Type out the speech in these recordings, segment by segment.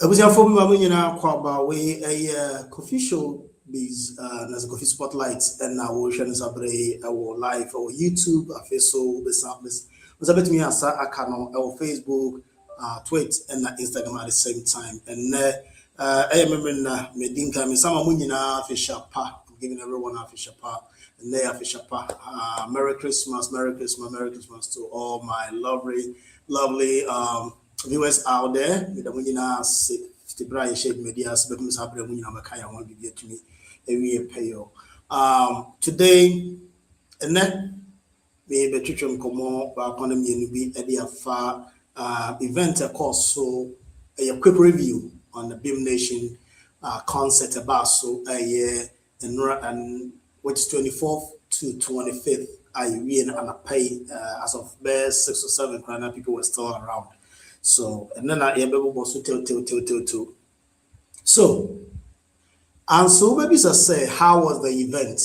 I was here for me when kwaba we a coffee show biz as a coffee spotlight and now we share sabre our live or YouTube Facebook business was a bit me as akano our Facebook tweet and Instagram at the same time and I remember na medinka me some munyina official pa giving everyone official pa and they official pa Merry Christmas, Merry Christmas, Merry Christmas to all my lovely viewers out there with the munyina Stibra shade media sebem sabre munyina makaya won be to me every payo today and then me betwitwem komo ba kono me bi e dey afa event course so a quick review on the Bhim Nation concert about so a year and which is 24th to 25th I really and I pay as of best 6 or 7 grand people were still around. So and then I able to tell. So and so maybe say how was the event?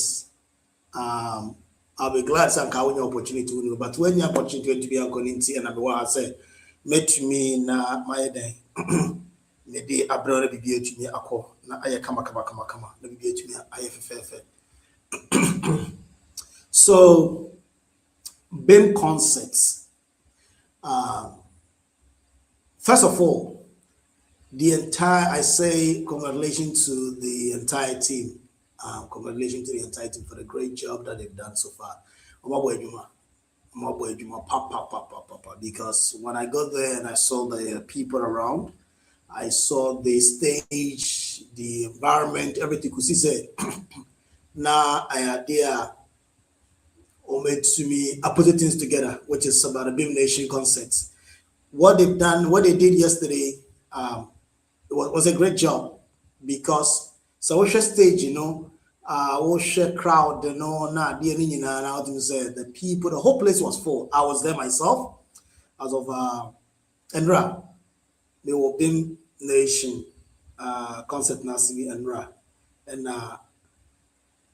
I'll be glad some kind of opportunity to know, but when you opportunity to be a community and I say met me na my day. Maybe abroad be to me ako na aye kama na be to me aye fefe. So Bhim concerts. First of all, I say congratulations to the entire team. Congratulations to the entire team for the great job that they've done so far. Because when I got there and I saw the people around, I saw the stage, the environment, everything. Because he said, now I had there made to me, I put the things together, which is about the Bhim Nation concerts. What they've done, what they did yesterday, was a great job because so what's your stage, what's your crowd, the people, the whole place was full. I was there myself as of Enra. They were Bhim Nation concert Nasibi Enra. And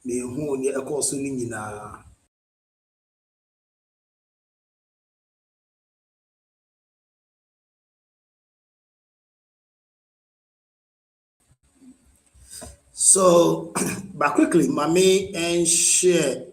me who ni a course in so, but quickly, Mame and share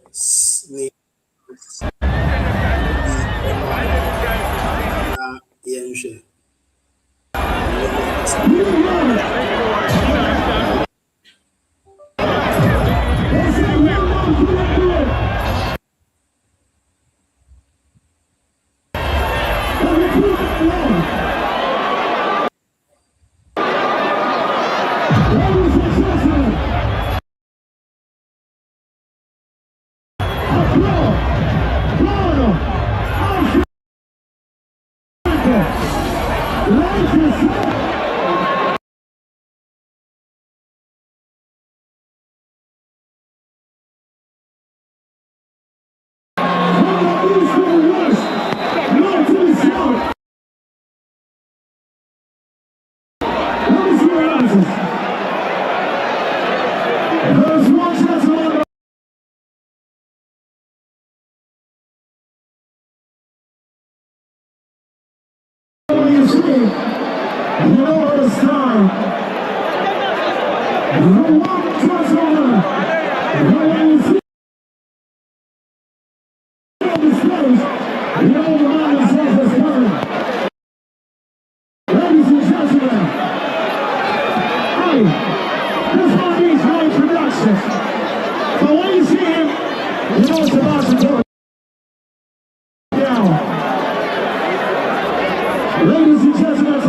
Ladies and gentlemen, tonight,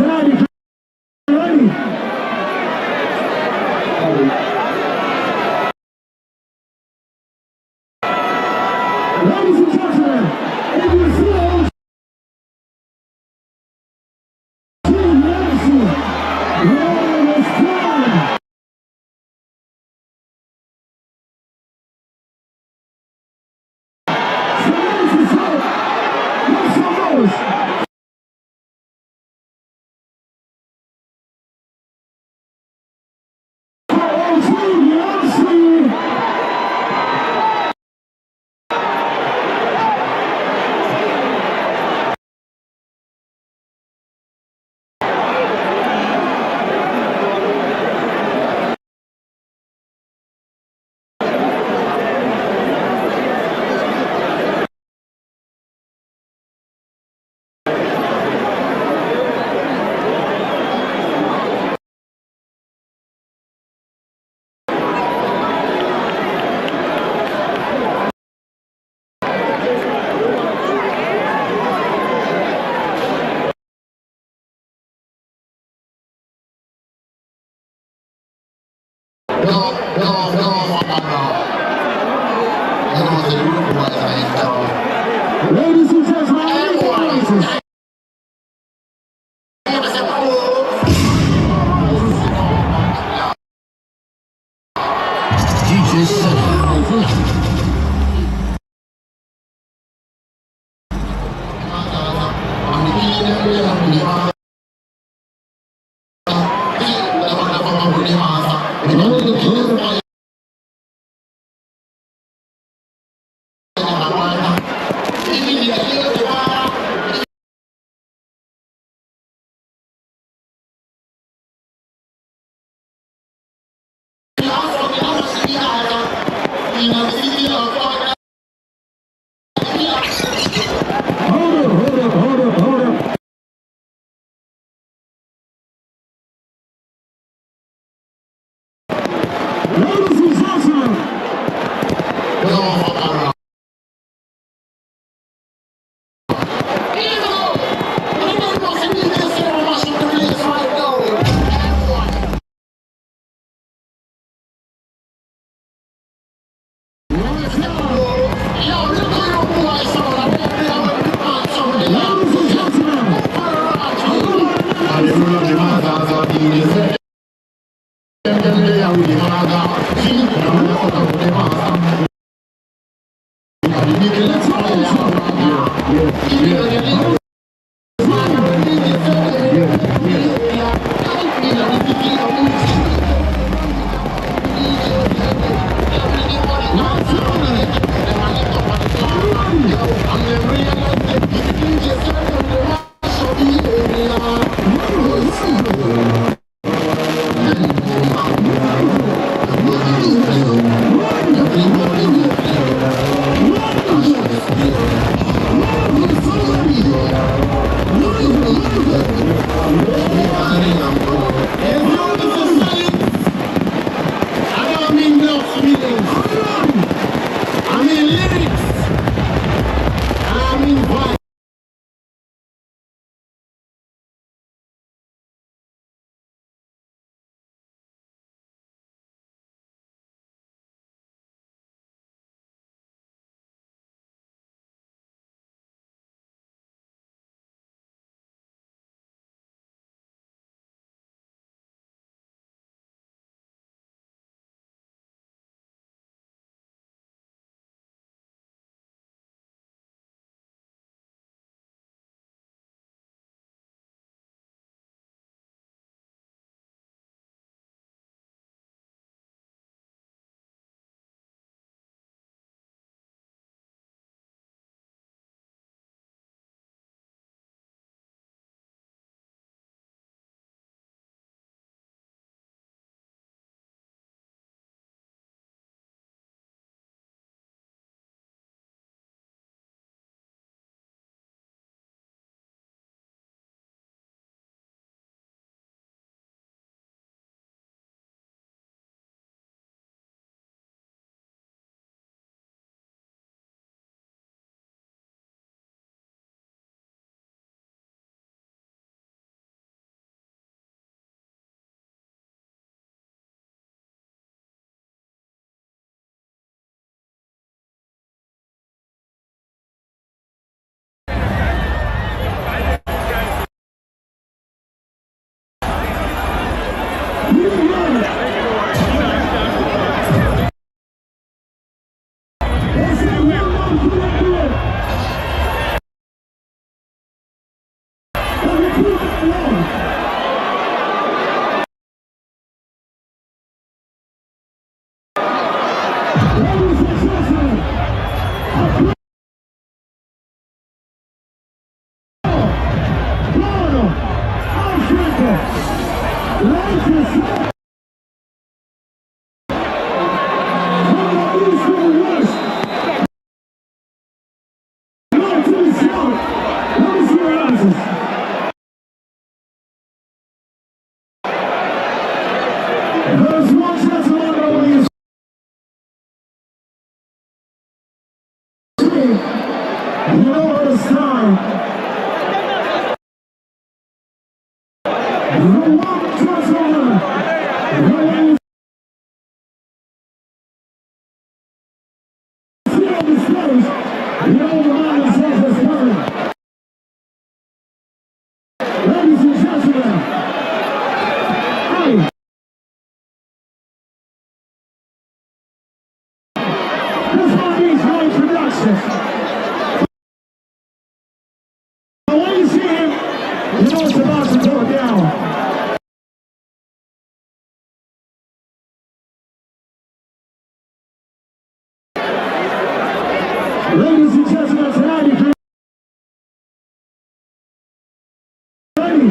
ready? Ladies and gentlemen, if you feel When you see him You know it's about to go down. Ladies and gentlemen, tonight if you're ready.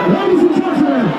Ladies and gentlemen,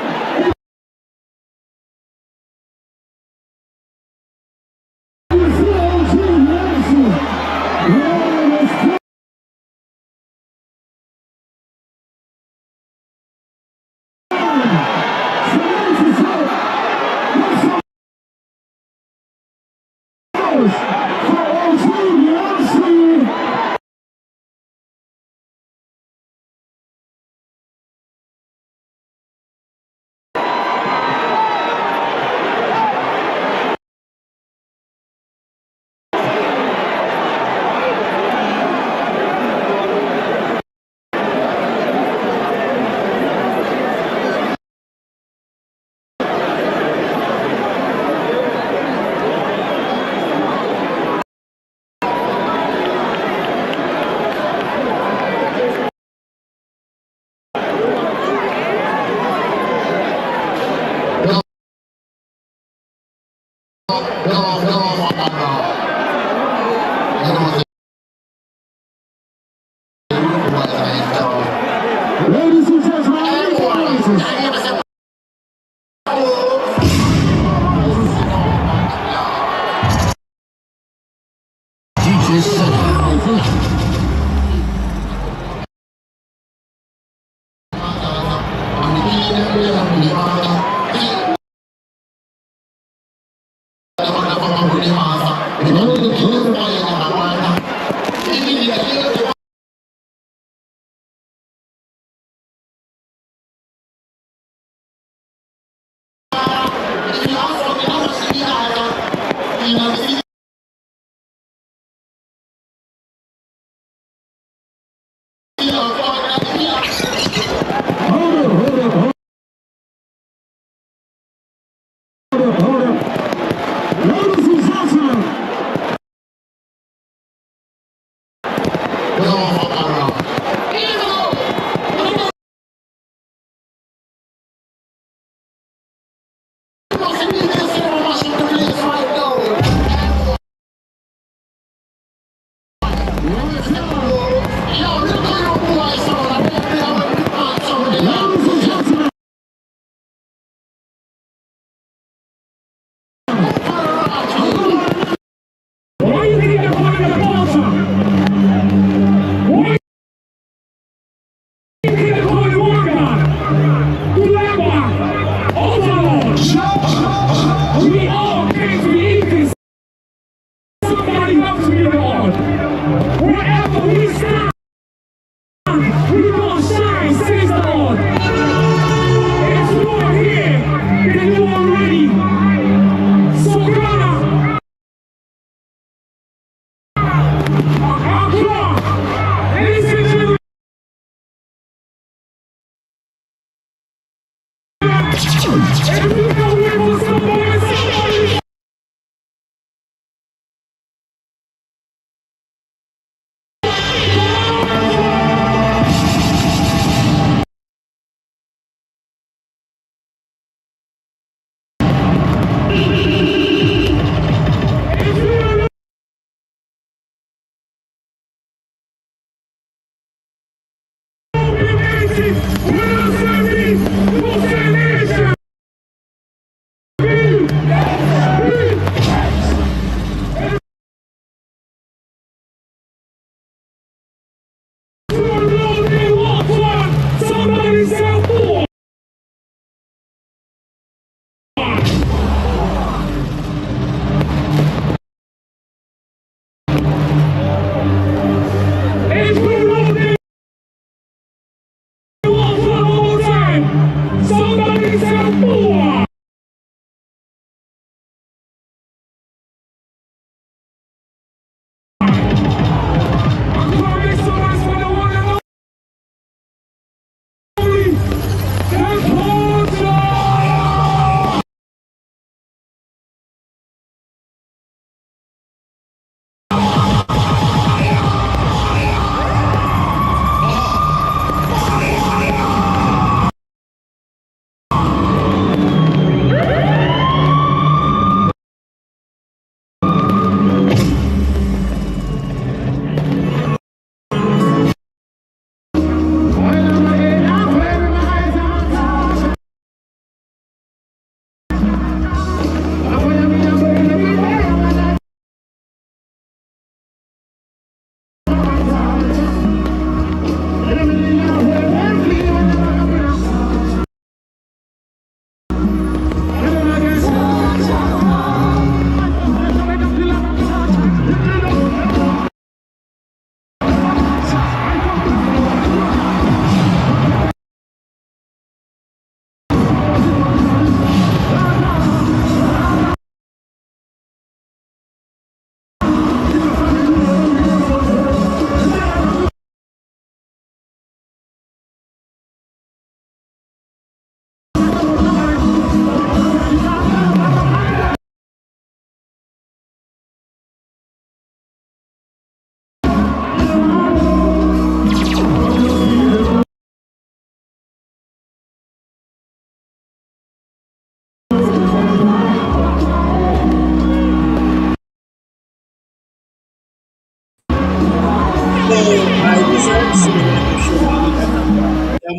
ladies and gentlemen,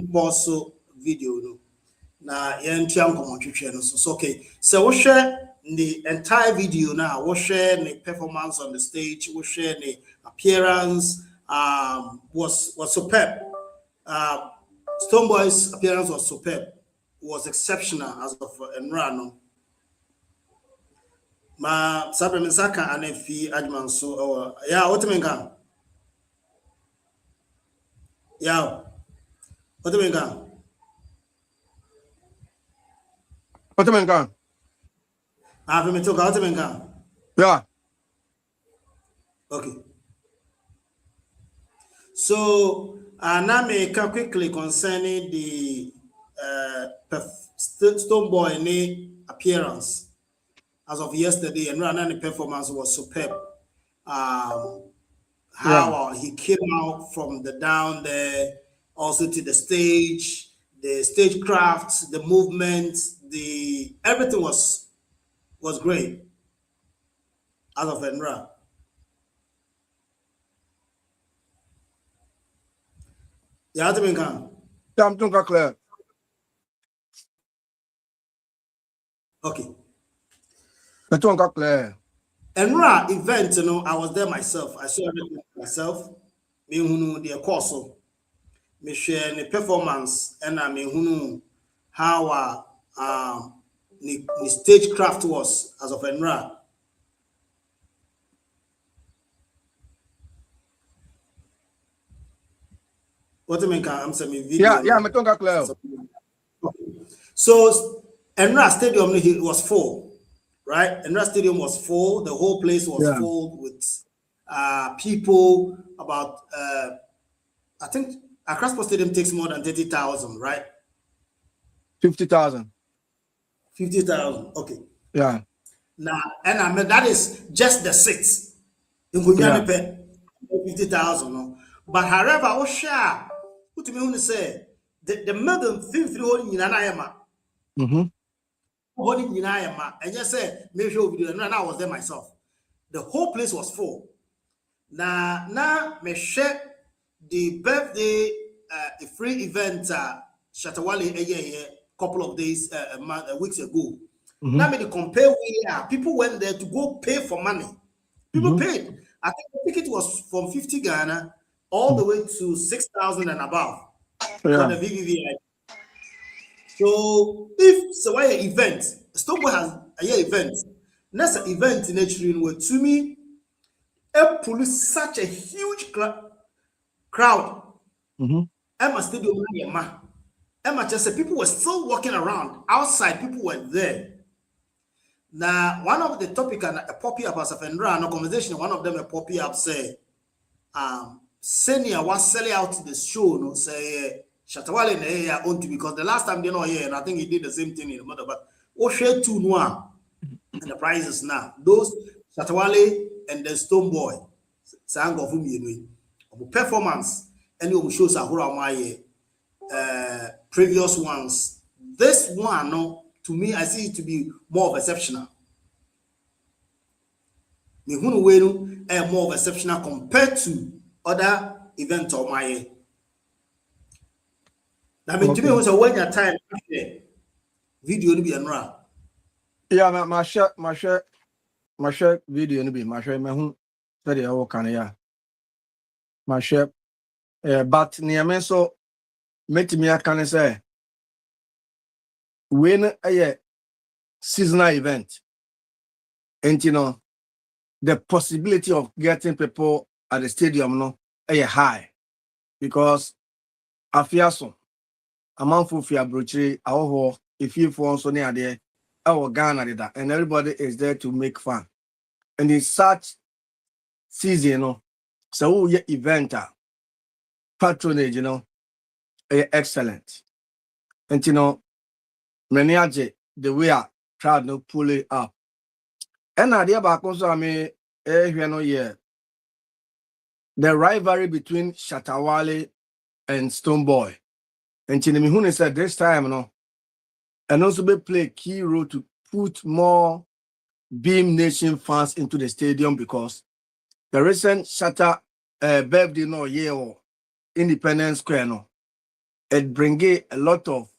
pause video no. Na yentua nkomo twetwe no so okay. So we share the entire video now. We share the performance on the stage. We share the appearance. Was superb. Stonebwoy's appearance was superb. Was exceptional as of Enrano. Ma sabe misaka anefi adman so yeah what menga yeah what menga have me talk what menga yeah okay so now me can quickly concerning the Stonebwoy appearance as of yesterday and the performance was superb. How he came out from the down there, also to the stagecraft, the movement, everything was great out of Enra. Yeah, I'm doing clear. Okay. Clear. Enra event, I was there myself. I saw everything myself. Me who the course, me share the performance, and I mean who how the stagecraft was as of Enra. What do you mean? I'm saying video. Yeah, I'm talking clear. So Enra Stadium was full, right? Enra Stadium was full. The whole place was full with people. About I think Accra Sports Stadium takes more than 30,000, right? 50,000. 50,000. Okay. Yeah. Now, and I mean that is just the seats. In 50,000. No? But however, I was sure. What do you mean to say? The modern thing through in Anayama. Holding in Ayama. And just say, make sure video. And I was there myself. The whole place was full. Now, me share the birthday free event Shatawale a couple of days, weeks ago. Now, me compare where people went there to go pay for money. People paid. I think the ticket was from 50 Ghana all the way to 6,000 and above for the VVVI. So if so why event, Stonebwoy has a event. Next event in H3 were to me a police such a huge crowd. Emma Stadium Emma just said people were still walking around outside, people were there. Now, one of the topic and a poppy up as a Fendra, no conversation, one of them a poppy up say, Senior was selling out the show, no say Shatawale in the area owned because the last time they know here, and I think he did the same thing in the mother, but share two noir and the prizes now. Those Shatawale and the Stonebwoy, sang of whom you know, performance, and you shows are my previous ones. This one, no. To me, I see it to be more of exceptional. More of exceptional compared to other events on my year. That means to me was a when your time video to be unra. Yeah, my share video to be my share my home study how can ya. My share but near so met me I can say when a seasonal event, and you know the possibility of getting people at the stadium no high because I fear so amount for fear brochery our if you for so near there our Ghana did that and everybody is there to make fun and in such season no so we event patronage excellent and you know many the way I try to pull it up. And idea back also I mean the rivalry between Shatawale and Stonebwoy. And Chinimihune said this time and also be play a key role to put more Bhim Nation fans into the stadium because the recent Shatta birthday or Independence Square it bring a lot of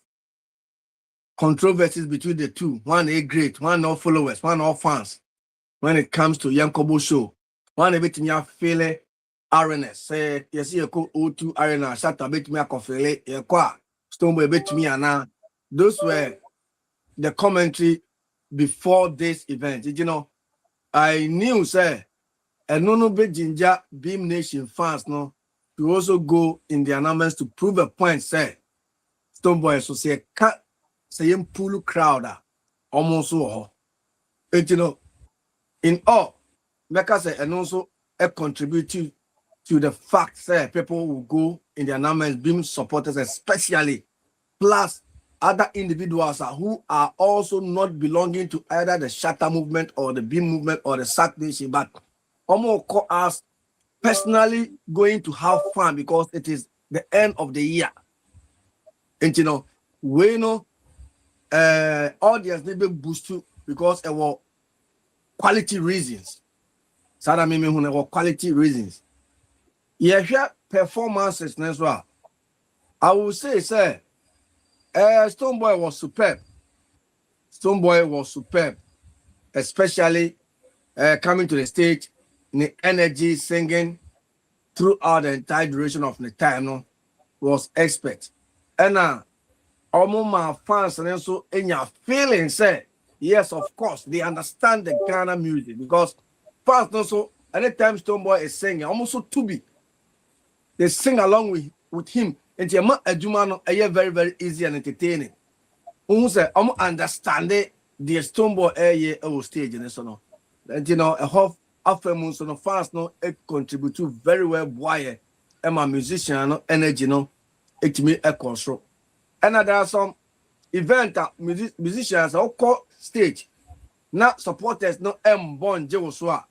controversies between the two. One a great, one no followers, one no fans. When it comes to Yankobo show, one a bit me a feel arena. Say you see a co O2 arena, shut a bit me a coffee, a qua Stoneboy bit me and those were the commentary before this event. You know, I knew say and no be ginger Bhim Nation fans no to also go in the announcements to prove a point. Say Stoneboy so say cut say pull crowd almost so. And you know, in all, Mecca say and also a contribute to the fact that people will go in the announcements, Bhim supporters especially, plus other individuals who are also not belonging to either the Shatter movement or the Bhim movement or the Sack Nation, but almost call us personally going to have fun because it is the end of the year. And you know, we know audience they be boosted because it was quality reasons. So that means when it was quality reasons. Yeah, performances as well. I will say, sir, Stoneboy was superb. Stoneboy was superb, especially coming to the stage, the energy, singing throughout the entire duration of the time, no, was expert. And all my fans and also in your feeling say, yes, of course, they understand the Ghana music because fans also anytime Stoneboy is singing, almost so to be. They sing along with him. And it's very, very easy and entertaining. Who say, I'm understanding the Stoneboy stage and so on. And you know, a half after months on the fans no it contribute to very well why and my musician no energy no it me a control. And there are some event that musicians all call stage. Now supporters no born Jewoswa.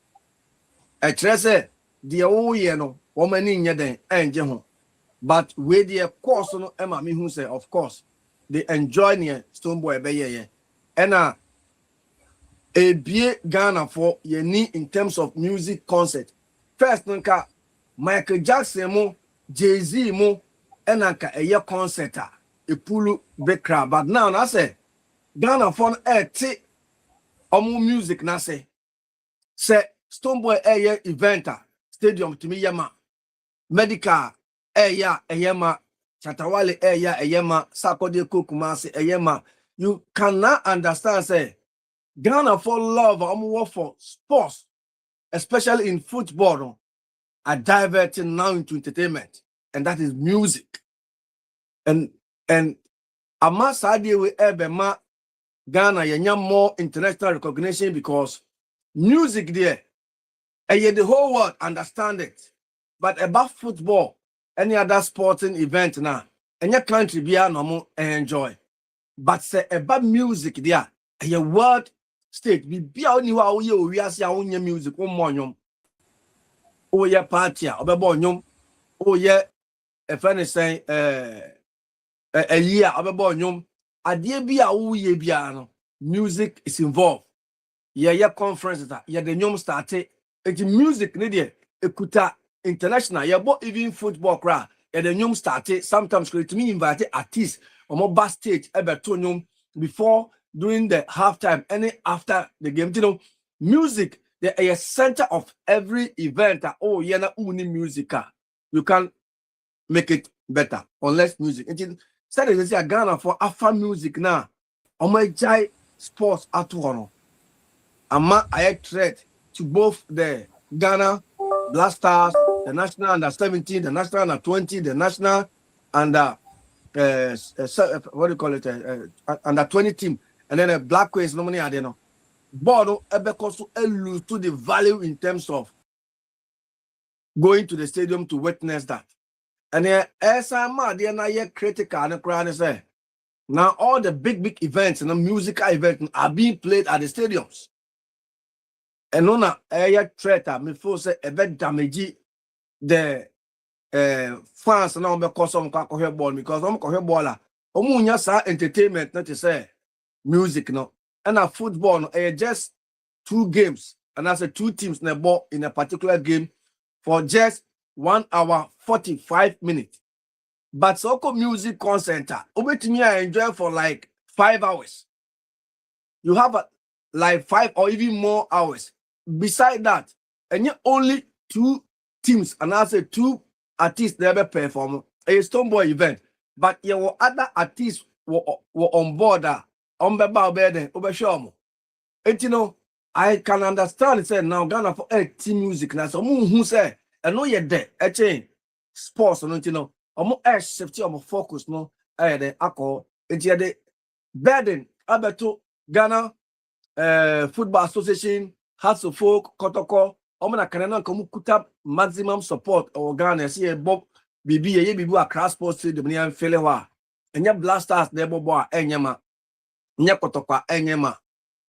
I say the old year no woman in yet and Jeho. But with the course no Emma me who say of course they enjoy near Stoneboy Bay. And a BA Ghana for ye need in terms of music concert. First nka Michael Jackson mo, Jay-Z mo, and nka a year concert a pulu big crowd. But now I say Ghana for te omu music na say Stoneboy year eventer stadium to me yama medical yama Chatawale yama Sakode Kumasi yama. You cannot understand say Ghana for love work for sports, especially in football, are diverting now into entertainment, and that is music. And Amasadi we ebema Ghana yenya more international recognition because music there, and yet the whole world understand it. But about football, any other sporting event now, and your country be a normal enjoy. But say about music there, and your world state be only how we are seeing music on oh yeah party obebonyum oh yeah a friend is saying a year obebonyum adie bi a wo ye bia no music is involved yeah conferences that yeah the nyom started it music ne dey ekuta international yeah but even football crowd yeah the nyom started sometimes create me invite artists on my stage ebeto nyom before during the halftime, any after the game, you know, music, the center of every event. Oh, yeah, na uni music. You can make it better unless music. And instead of say Ghana for Afro music now, on my jai sports at one. I threat to both the Ghana Black Stars, the national under 17, the national under 20, the national under what do you call it? Under 20 team. And then a Black Queens normally I don't know. But because lose to the value in terms of going to the stadium to witness that. And then as I'm critical and crying say now all the big events and the musical events are being played at the stadiums. And on a threat me for say a bit damage the fans now because I'm ball because I'm baller. Omunya sa entertainment not to say music no and a football no just 2 games and as a 2 teams in a ball in a particular game for just 1 hour 45 minutes But so music concert, me I enjoy for like 5 hours. You have like 5 or even more hours. Beside that, and you only 2 teams, and I say 2 artists never perform a Stonebwoy event. But your other artists were on board on the bed over show. And you know, I can understand say now Ghana for team music now. So who say I know you're there, a chain sports, you know, more shift your focus no the alcohol into the burden abeto Ghana Football Association, Hearts of Folk, Kotoko, Omana Canana Komukuta maximum support or Ghana, see a Bob BB, a Bibu Accra Sports Stadium, and Felewa, and your blasters, Neboboa, Enyama, Nyakotokwa, Enyama,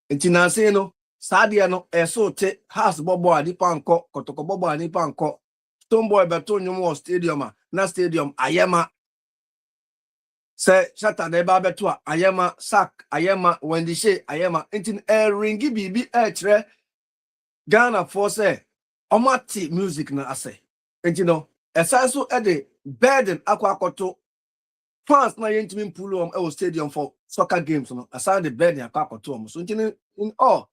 and Tinaseno, Sadiano, Esote, Has Boboa, Nipanko, Kotoko Boboa, Nipanko, Stonebwoy Betonio Stadium, na Stadium, Ayama. Say shata de babetua ayema sak ayema wendishe ayema intin ringi bibi tre Ghana for say omati music na ase no esa so de burden akwakoto fans na yentimi pull e stadium for soccer games no asa the burden akwakoto so intin in all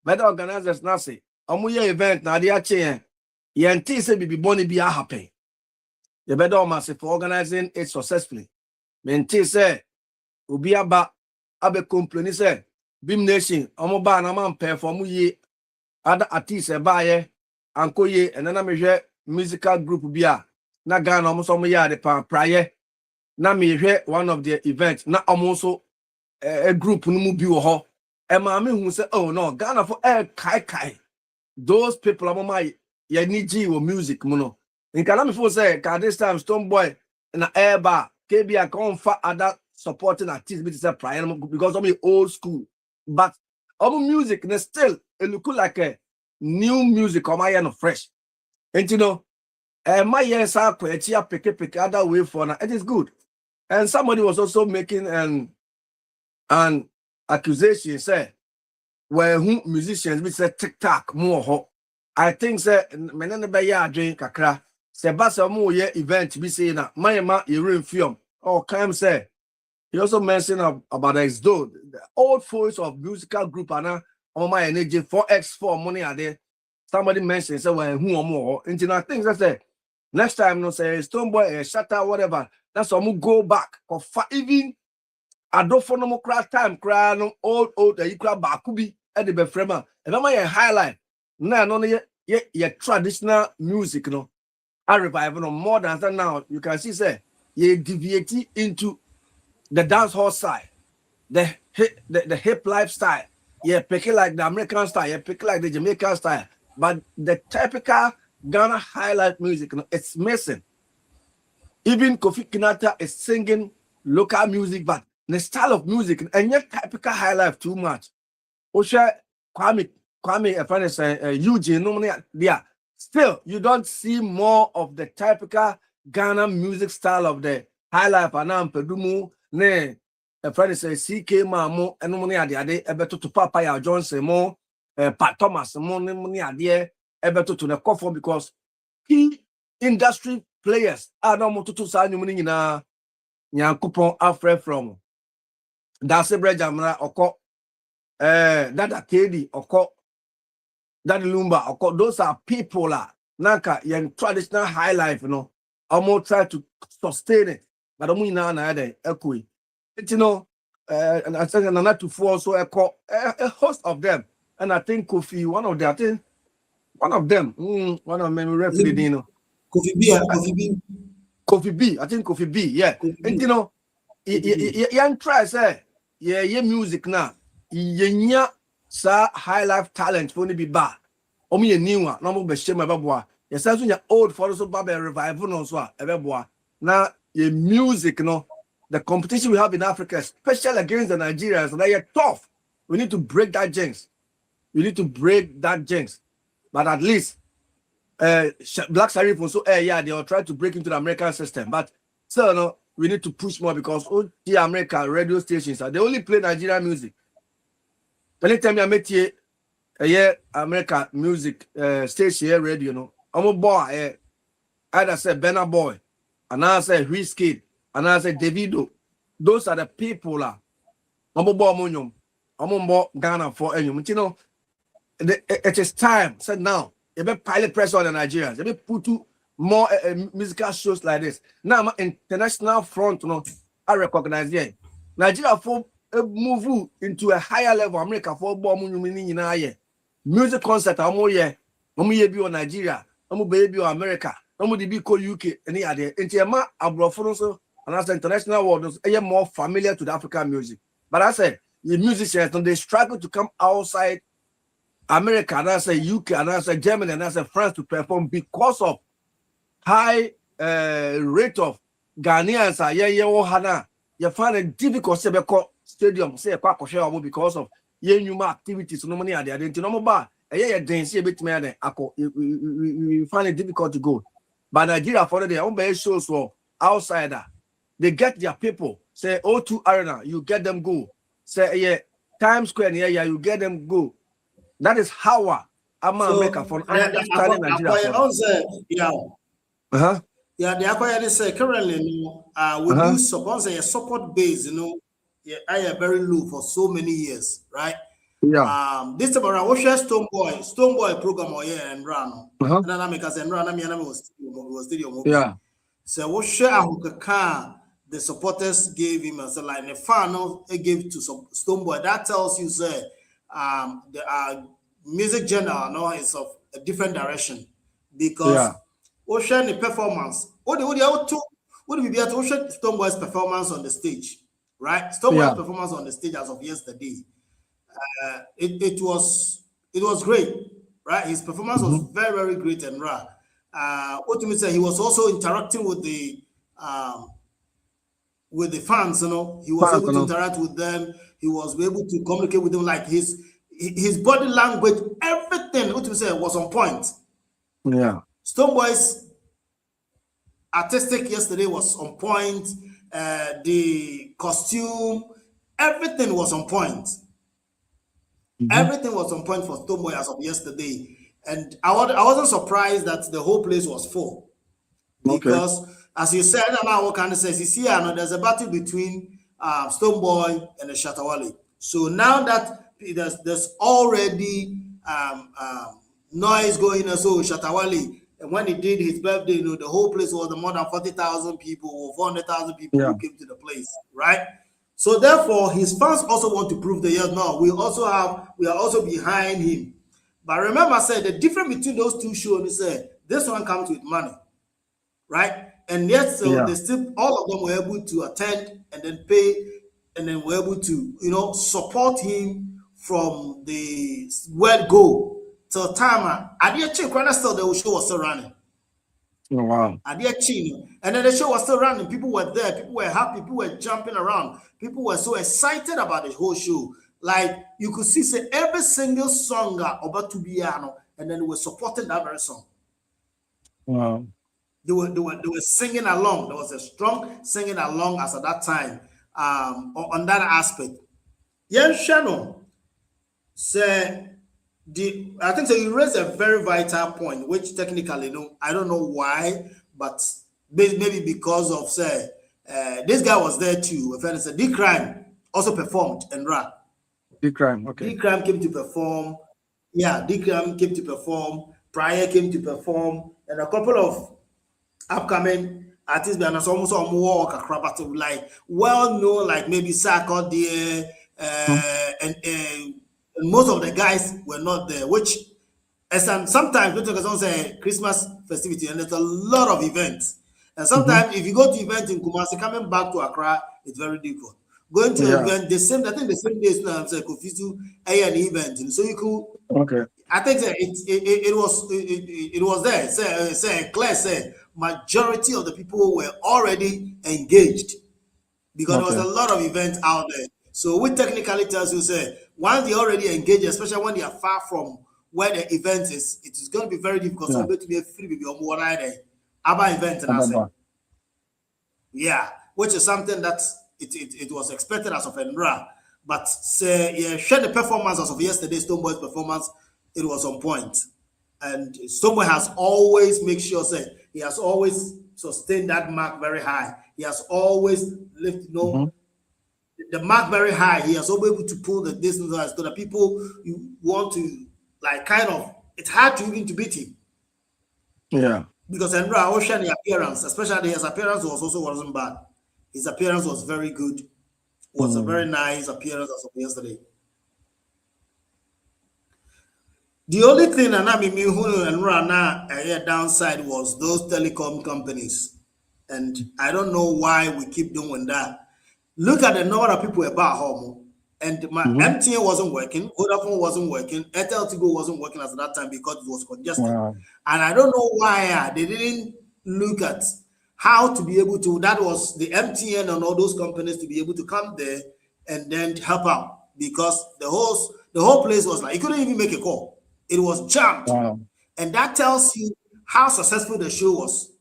better organizers na say omuye event na de ache yenti say bibi boni bi happen the better massive for organizing it successfully. Menti say obi aba abe complain say Bhim Nation omo ba na man perform ye other artists e ba ye anko ye enana mehwe musical group bia na Ghana omo so mo ya de pan praye na mehwe one of the events na omo so a group no mu bi wo ho e ma me hu say oh no Ghana for kai those people omo my ye ni ji wo music mu no nkana me fo say ka this time Stonebwoy na eba KB I come for other supporting artists because I'm old school. But our music still it look like a new music or my fresh. And you know, my years are pick other way for now. It is good. And somebody was also making an accusation, say, where who musicians we say TikTok more. I think say menene be ya drink Accra. Se basa mo ye event be say na my you film. Oh, Cam say he also mentioned about the old voice of musical group and on my energy 4x4 money are there. Somebody mentioned say well who or more. And I think that say next time no say Stonebwoy shatter whatever. That's why go back or even I don't for no crack time cry no old you cry back could be at the befrema. And I'm a highlight. Now no yeah traditional music no. I revive no more than that now. You can see say you deviate into the dance hall side, the hip lifestyle. You pick it like the American style, you pick it like the Jamaican style. But the typical Ghana highlight music, it's missing. Even Kofi Kinata is singing local music, but the style of music and yet typical highlight too much. Osha Kwame, a friend is Eugene, yeah. Still, you don't see more of the typical Ghana music style of the high life anam pedumu ne a friend say CK Mamo and money ade ebeto to Papa ya Johnson mo Pat Thomas mo ne money ade ebeto to the coffin because key industry players are no more to sa nyum ni na Nyankopon afre from Dase Brejamra oko Dada Kedi oko Daddy Lumba oko those are people Nanka young traditional high life almost try to sustain it but omu ina na ade ekui you know and I said na to four so a host of them and I think Kofi one of them I think one of them one of them referee Kofi B, I think Kofi B, yeah. And you know you try say yeah music now you sa high life talent for be bad omu ye new one no mo be shame abeboa yes so your old for so baba revival no so abeboa na your music the competition we have in Africa especially against the Nigerians they are tough. We need to break that jinx. But at least Black Sharif also yeah they will try to break into the American system but still we need to push more because the American radio stations they only play Nigerian music. Anytime I met here American music station radio I'm a boy either say Benna Boy and I say Whiskey and I said Davido. Those are the people lah. Ghana for anyone. You know, it is time. Said now, you be pilot pressure on the Nigerians. You be put to more musical shows like this. Now, international front, you know, I recognize them. Nigeria for move into a higher level. America for music concert. Be on Nigeria. Be on America. Be UK. Any other. Into ma abroad so. And as the international world, they are more familiar to the African music. But I said, the musicians, they struggle to come outside America, and I say UK, and I say Germany, and I say France to perform because of high rate of Ghanaians. You find it difficult to call stadium, say because of new activities. No money at the identity. No more. You find it difficult to go. But Nigeria, for their own base shows for outsider. They get their people. Say O2 Arena, you get them go. Say Times Square, you get them go. That is how I'm America for understanding Nigeria. Yeah, the Accra say currently, we do suppose a support base, I am very low for so many years, right? Yeah. This time around, we share Stoneboy program and run. And then I make us and run. I was stadium. Yeah. So we share the supporters gave him as like the fan gave to Stoneboy. That tells you, say, the music genre is of a different direction because we share the performance. What do we be able to share Stoneboy's performance on the stage, right? Stoneboy's performance on the stage as of yesterday. It was great, right? His performance was very, very great and raw. What do you say? He was also interacting with the fans, he was able to interact with them. He was able to communicate with them, like his body language, everything. What do you say was on point. Yeah, Stoneboy's artistic yesterday was on point. The costume, everything was on point. Everything was on point for Stoneboy as of yesterday, and I wasn't surprised that the whole place was full because, as you said, now what kind of says you see, there's a battle between Stoneboy and the Shatawale. So now that there's already noise going on, so Shatawale, and when he did his birthday, the whole place was more than 40,000 people or 400,000 people who came to the place, right? So therefore, his fans also want to prove we are also behind him. But remember, I said the difference between those two shows is this one comes with money, right? And yet, they still all of them were able to attend and then pay, and then were able to support him from the word go till time. At the check, still the show was still running. Oh, wow. And then the show was still running. People were there. People were happy. People were jumping around. People were so excited about the whole show. Like you could see, say every single song about Tubiano, and then they were supporting that very song. Wow. They were singing along. There was a strong singing along as at that time. On that aspect. Yen Shannon said. I think so. You raised a very vital point, which technically, I don't know why, but maybe because of this guy was there too. D-Crime also performed and rap. D-Crime, okay. D-Crime came to perform. Yeah, D-Crime came to perform. Pryor came to perform, and a couple of upcoming artists. And almost more acrobatic, like well known, like maybe Sako there, and most of the guys were not there, which sometimes because say Christmas festivity and there's a lot of events. And sometimes if you go to events in Kumasi, coming back to Accra, it's very difficult. Going to an event, I think the same day now I'm saying Kofisu an event. And so you could I think that it was there. Say Claire said majority of the people were already engaged because there was a lot of events out there. So we technically tells you, say, once they already engaged, especially when they are far from where the event is, it is going to be very difficult. So going to be a free baby on one day. About event and I said, which is something that it was expected as of Enra. But say share the performance as of yesterday's Stoneboy's performance, it was on point. And Stoneboy has always make sure he has always sustained that mark very high. he has always lifted, the mark very high. He has always able to pull the distance so that people you want to like kind of. It's hard to even to beat him. Yeah. Because Andra Ocean appearance, especially his appearance wasn't bad. His appearance was very good. Was a very nice appearance as of yesterday. The only thing and a downside was those telecom companies. And I don't know why we keep doing that. Look at the number of people about home. And my MTN wasn't working, Vodafone wasn't working, Airtel Tigo wasn't working at that time because it was congested. Wow. And I don't know why they didn't look at how to be able to, that was the MTN and all those companies to be able to come there and then help out. Because the whole place was like, you couldn't even make a call. It was jammed. Wow. And that tells you how successful the show was.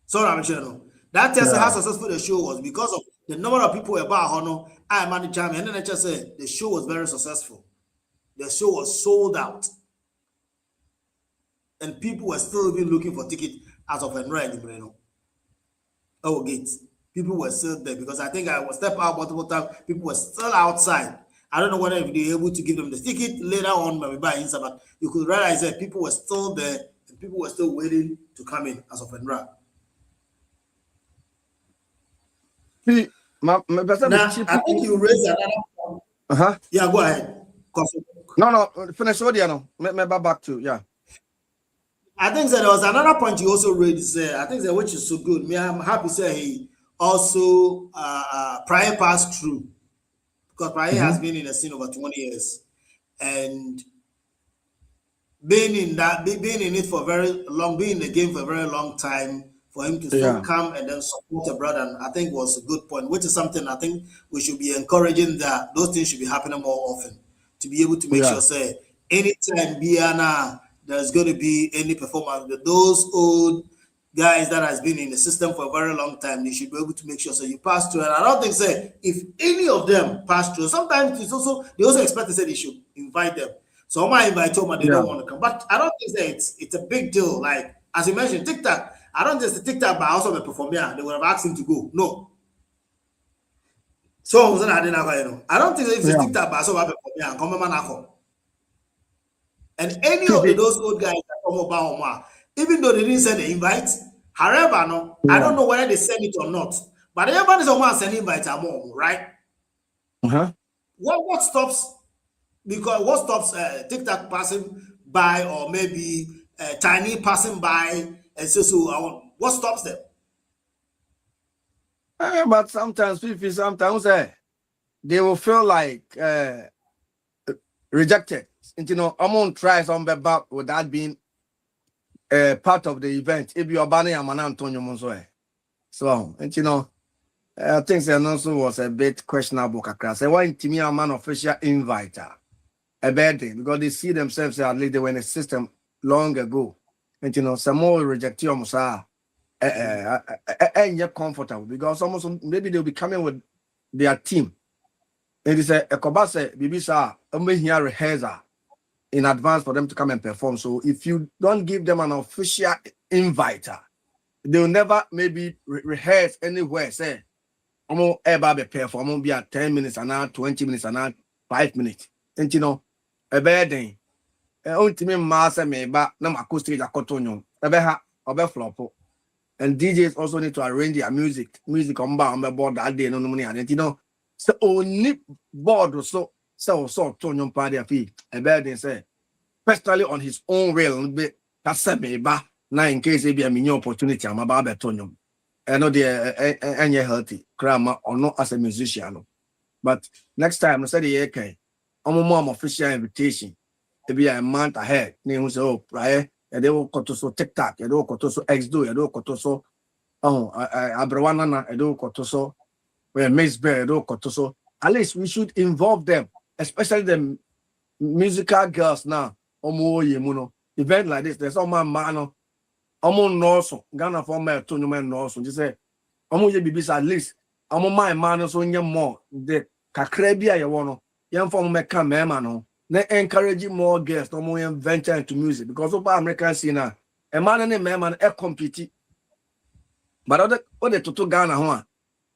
Sorry, I'm sure. That tells you how successful the show was because of the number of people about Hono. I managed and then I just said the show was very successful. The show was sold out. And people were still even looking for tickets as of Enra. Oh, gates. People were still there because I think I was step out multiple times. People were still outside. I don't know whether if they were able to give them the ticket later on when we buy inside, but you could realize that people were still there and people were still waiting to come in as of Enra. Now, I think you raised another point. Yeah, go ahead. No, finish what you know. Maybe back to, yeah. I think that there was another point you also raised, I think that which is so good. Me, I'm happy to say he also prior passed through because prior has been in the scene over 20 years and being in it for very long, being in the game for a very long time. For him to still come and then support a brother, and I think was a good point, which is something I think we should be encouraging that those things should be happening more often to be able to make sure, say, anytime Biana there's going to be any performance, those old guys that has been in the system for a very long time, they should be able to make sure so you pass through. And I don't think, say, if any of them pass through, sometimes they also expect to say they should invite them. So I might invite them, they don't want to come. But I don't think that it's a big deal. Like as you mentioned, TikTok. I don't just TikTok, but also the performer. They would have asked him to go. No. So I don't think if it's TikTok, but also and come on. And any of those old guys that come about, even though they didn't send the invite, however, I don't know whether they send it or not. But everybody's on sending invite right? What stops? Because what stops TikTok passing by or maybe Tiny passing by? And so what stops them? But sometimes they will feel like rejected. And, I'm gonna try some back without being part of the event. If you're banning a man Antonio Monsoe. So, and I think that also was a bit questionable. I want to me a man official inviter. A bad thing because they see themselves at least they were in a system long ago. And some more reject you and you're comfortable because almost maybe they'll be coming with their team. It is a Kobase Bibisa here rehearsal in advance for them to come and perform. So if you don't give them an official inviter, they'll never maybe rehearse anywhere. Say, I'm gonna ever perform. I'm gonna be at 10 minutes and now 20 minutes and now 5 minutes. And a bad thing. Ultimate master me back na acoustic akotonyo ebeha flop and DJs also need to arrange their music on board that day no money and so only board so tonyo party afi a bad thing say personally on his own rail bit that's me back now in case it be a mini opportunity I'm about betonyo I know they any healthy grammar or not as a musician but next time I said the okay I'm more official invitation. To be a month ahead, name was prior, and they will go to so TikTok, and they will go to so Xdo, and they will go to so Abrawanana, and they will go to so where Miss Bear, and they will go to so. At least we should involve them, especially the musical girls now. Event like this, there's all my man, also Ghana for my tournament also. Just say, at least, my man so more the Kakrebia, you want young from Mecca, man. Encourage more guests or more venture into music because of American scene now. A man and a man compete. But other to Ghana one,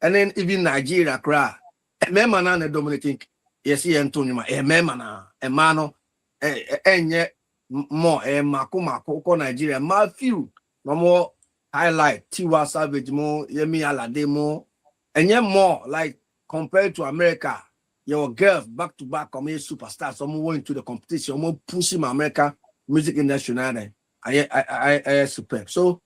and then even Nigeria Accra. Remember now the dominating. Yes, Antonio, a memana, a mano, and more a mako Nigeria, my few, no more highlight Tiwa Savage more, Yemi Alade more, and yet more like compared to America. Your girls back to back come here superstars, some going to the competition, more pushing America music industry now. I superb. So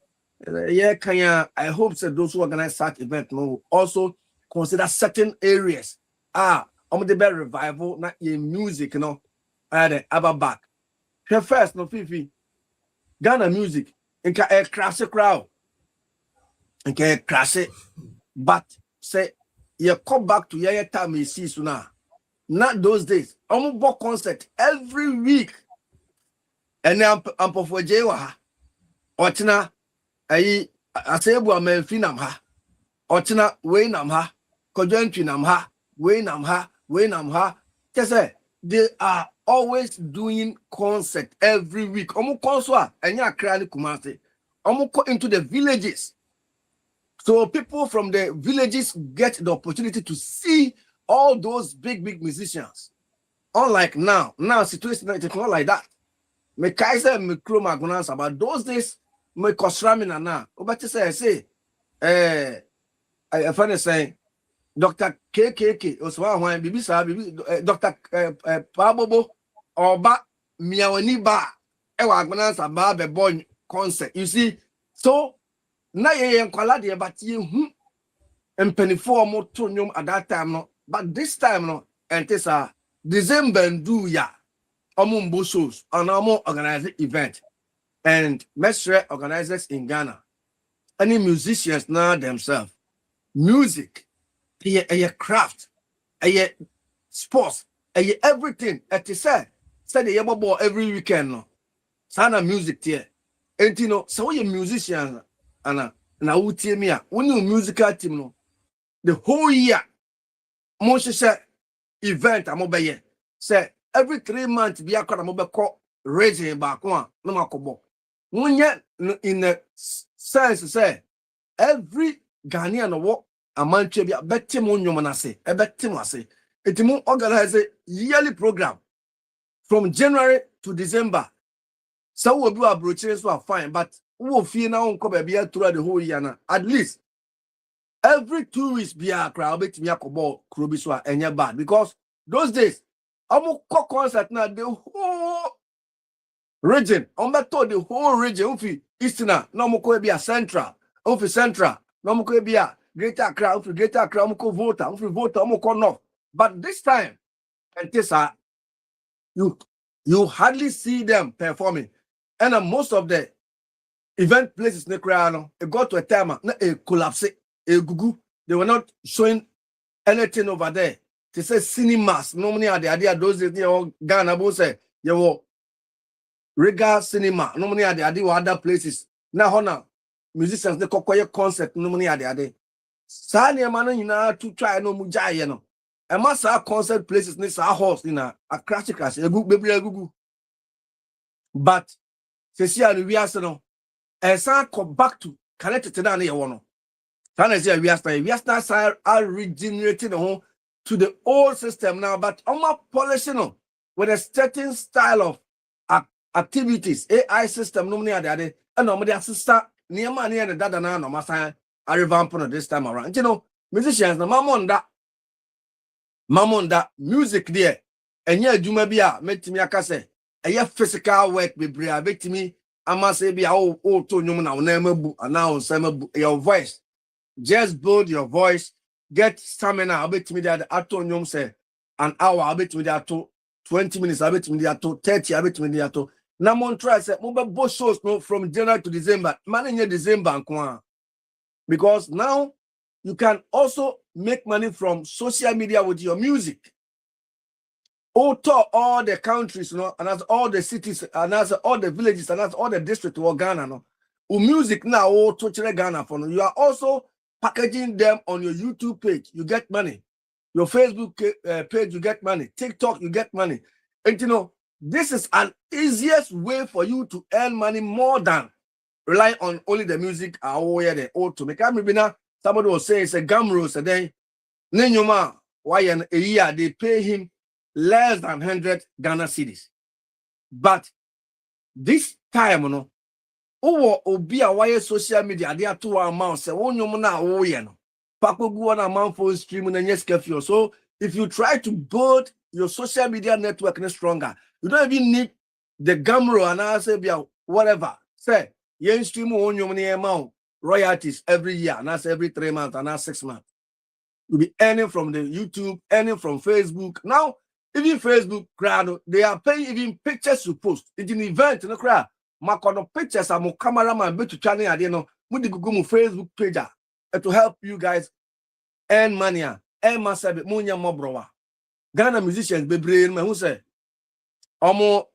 yeah, Kenya, I hope that those who organize such event will also consider certain areas. I'm the better revival, not in music, you know. And about back. Here first, no Fifi. Ghana music. And can crash a crowd. And can crash it. But say you come back to your time you see sooner. Not those days. I'm book concert every week. And then I'm for Jewa. Otina I say Menfinam ha. Otina Waynam ha. Kodentrinam ha. Waynam ha. They are always doing concert every week. Omo concert and ya krani kumase. Omo into the villages. So people from the villages get the opportunity to see all those big musicians. Unlike now situation is not like that. Me Kaiser me Kroma Gunans about those days me Kosramina na. Obati say I find saying Dr. KKK Oswa Hwan Bibi Sa Bibi Dr. Pabobo Oba Miawani Ba Ewa Gunans about the boy concert. You see, so na ye nkwala de but ye hu empenifo mo to nyom at that time no, but this time no ente sa December do ya omo shows and omo organize event and mestre organizers in Ghana, any musicians now themselves, music a craft, a sports, a everything at the say the yabo every weekend no sana music here and you know so you musicians and na utie me a when you musical team no the whole year most say event amobeye say every 3 months be akwa amobeko raising back one no makobo wonye in the sense say every Ghanaian wo amantwe be betim onyom na say e betim ase etimu organize a yearly program from January to December. So we will be approaching so fine, but we will feel now come be throughout the whole year now. At least every 2 weeks be a crowd bet me akobo krobiswa enye bad because those days I'm concert now the whole region. I'm told the whole region ufi Eastern no mo be a central ufi central no mo be a greater Accra ufi greater Accra mo voter ufi voter mo north. But this time and this you hardly see them performing. And most of the event places in the crowd, it got to a time, a collapse, a gugu. They were not showing anything over there. They say cinemas. Normally, the idea those days, Ghana, both say, you were regular cinema. Normally, the idea were other places. Now, musicians, they call quiet concert. Normally, the idea. Sani amano ina to try no mujaya no. A massa concert places next a horse in a crash, a good baby, a gugu. But Cecilia, we are no. And some come back to connected to that near one. We are regenerating home to the old system now, but I'm polishing with a certain style of activities. AI system, normally are there, and normally assistant near money and the data now, no matter I revamp on this time around. You know, musicians, no mamon that music there, and yeah, you may be a met me a case, a physical work with Bria, bet me. I must say, be to you now, announce your voice. Just build your voice, get stamina. I bet me that I told you say an hour, I bet me that 20 minutes, I bet me that 30, I bet me that now on try say mobile both shows no from January to December, man in December because now you can also make money from social media with your music. All the countries, you know, and as all the cities, and as all the villages, and as all the districts of Ghana, no, music now, to Ghana for you are also packaging them on your YouTube page. You get money. Your Facebook page, you get money. TikTok, you get money. And you know, this is an easiest way for you to earn money more than rely on only the music. The old to make. Maybe now somebody will say it's a Gamro. So then, Nenyuma, why a year they pay him less than 100 Ghana cedis. But this time, no, obi a why social media they are 2 amounts. Say, oh, no, na oh, yeah, no. Pako go on amount for streaming and yes, kefio. So if you try to build your social media network stronger, you don't even need the Gamro and I say whatever. Say, you stream on your money amount royalties every year, and that's every 3 months, and that's 6 months. You'll be earning from the YouTube, earning from Facebook. Now, even Facebook crowd, they are paying even pictures you post. It's an event, no crowd. My pictures, I'm a cameraman, but to channel, I don't know, with the Google Facebook page to help you guys earn money, earn myself, money, more bro. Ghana musicians, be brain, who say, almost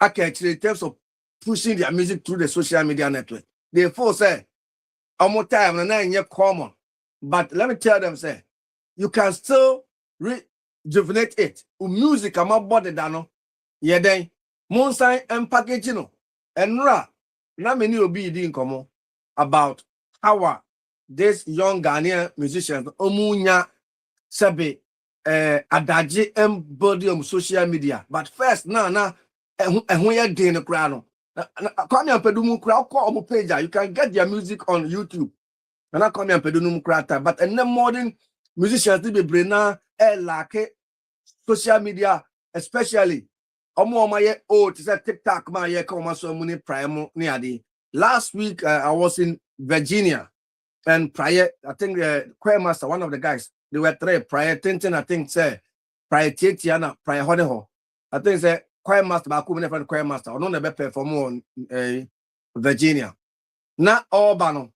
actually in terms of pushing their music through the social media network. Therefore, say, almost time and 9 year common. But let me tell them, say, you can still rejuvenate it. Music, I'm not bothered, no. Yeah, then, Monsign and packaging, and ra, not many will be in common about how this young Ghanaian musicians, Omunya, Sabe, Adaji, and body on social media. But first, and when you're doing the crowd, come here, Pedumu crowd, call page. You can get their music on YouTube. And I come here and pedunum crata, but and the modern musicians be braina like social media, especially omo my old is a TikTok my ye come so many prime near. Last week I was in Virginia and prior I think choir master, one of the guys, they were 3 prior Tintin, I think say prior Tiana, prior Honeho. I think say choir master back from choir master, or no never perform on Virginia. Not all bano.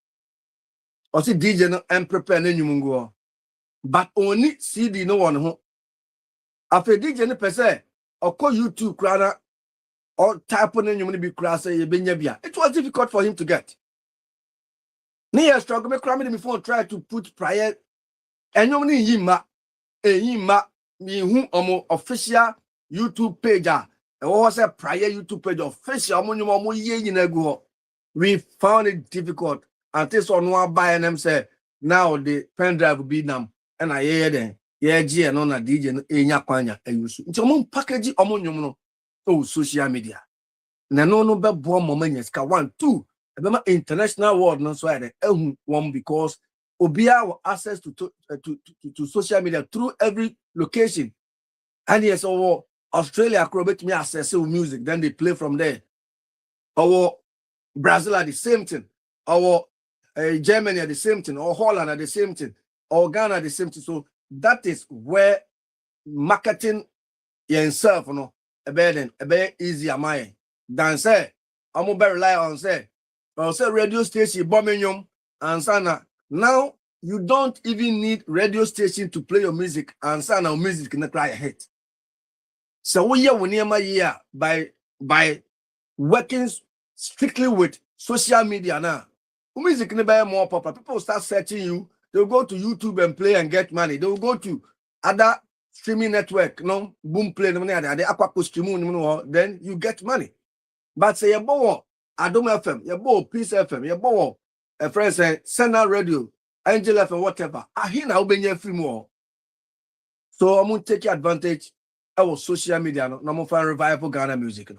Or see DJ no and prepare no nyumungo. But only CD no one ho. After DJ no per se, or call YouTube crana or type on nyumuni be crass ye benya. It was difficult for him to get. Near struggle me cramming before try to put prior and nyumuni yima me who omo official YouTube page and was a prior YouTube page official omo ye go. We found it difficult. And this on one buy them say now the pen drive will be them and I hear them. Yeah, G and on a DJ in Yakwanya and use it. Package no social media. No be born moments ka 1, 2. Remember international world no so one because Obia access to social media through every location. And yes, or Australia acrobat me access to music, then they play from there. Or Brazil are the same thing. Our Germany are the same thing, or Holland are the same thing, or Ghana are the same thing. So that is where marketing yourself, a better easy am I than say I'm gonna rely on say radio station bombing and sana. Now you don't even need radio station to play your music and sana music can cry a hit. So we are near my year by working strictly with social media now. Music never more popular. People start searching you. They'll go to YouTube and play and get money. They'll go to other streaming network, boom play, then you get money. But say you bow Adom FM, you bow Peace FM, you bow a friend say Sena Radio, Angel FM, whatever. I hear now be free more. So I'm gonna take advantage of social media. No, I'm gonna find revival Ghana music.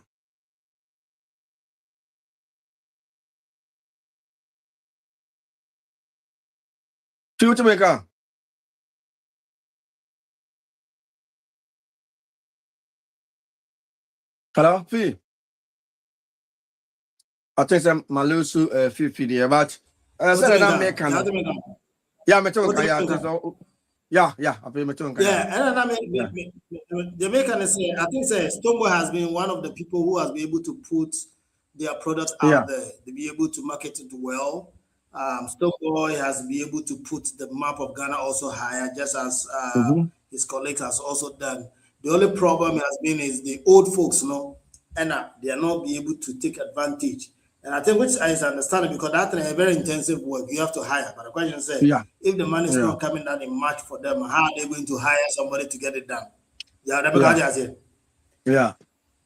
Future maker. Hello, Fee. I think I'm Malusu Fifi there, but I said I'm making. Yeah, yeah, I feel me too. Yeah, and I mean, Jamaican say, I think say Stoneboy has been one of the people who has been able to put their products out there, to be able to market it well. Stoneboy has been able to put the map of Ghana also higher, just as his colleagues has also done. The only problem has been is the old folks, and they are not be able to take advantage. And I think which is understandable because that's a very intensive work. You have to hire. But the question is, if the money is not coming down in March for them, how are they going to hire somebody to get it done? Yeah.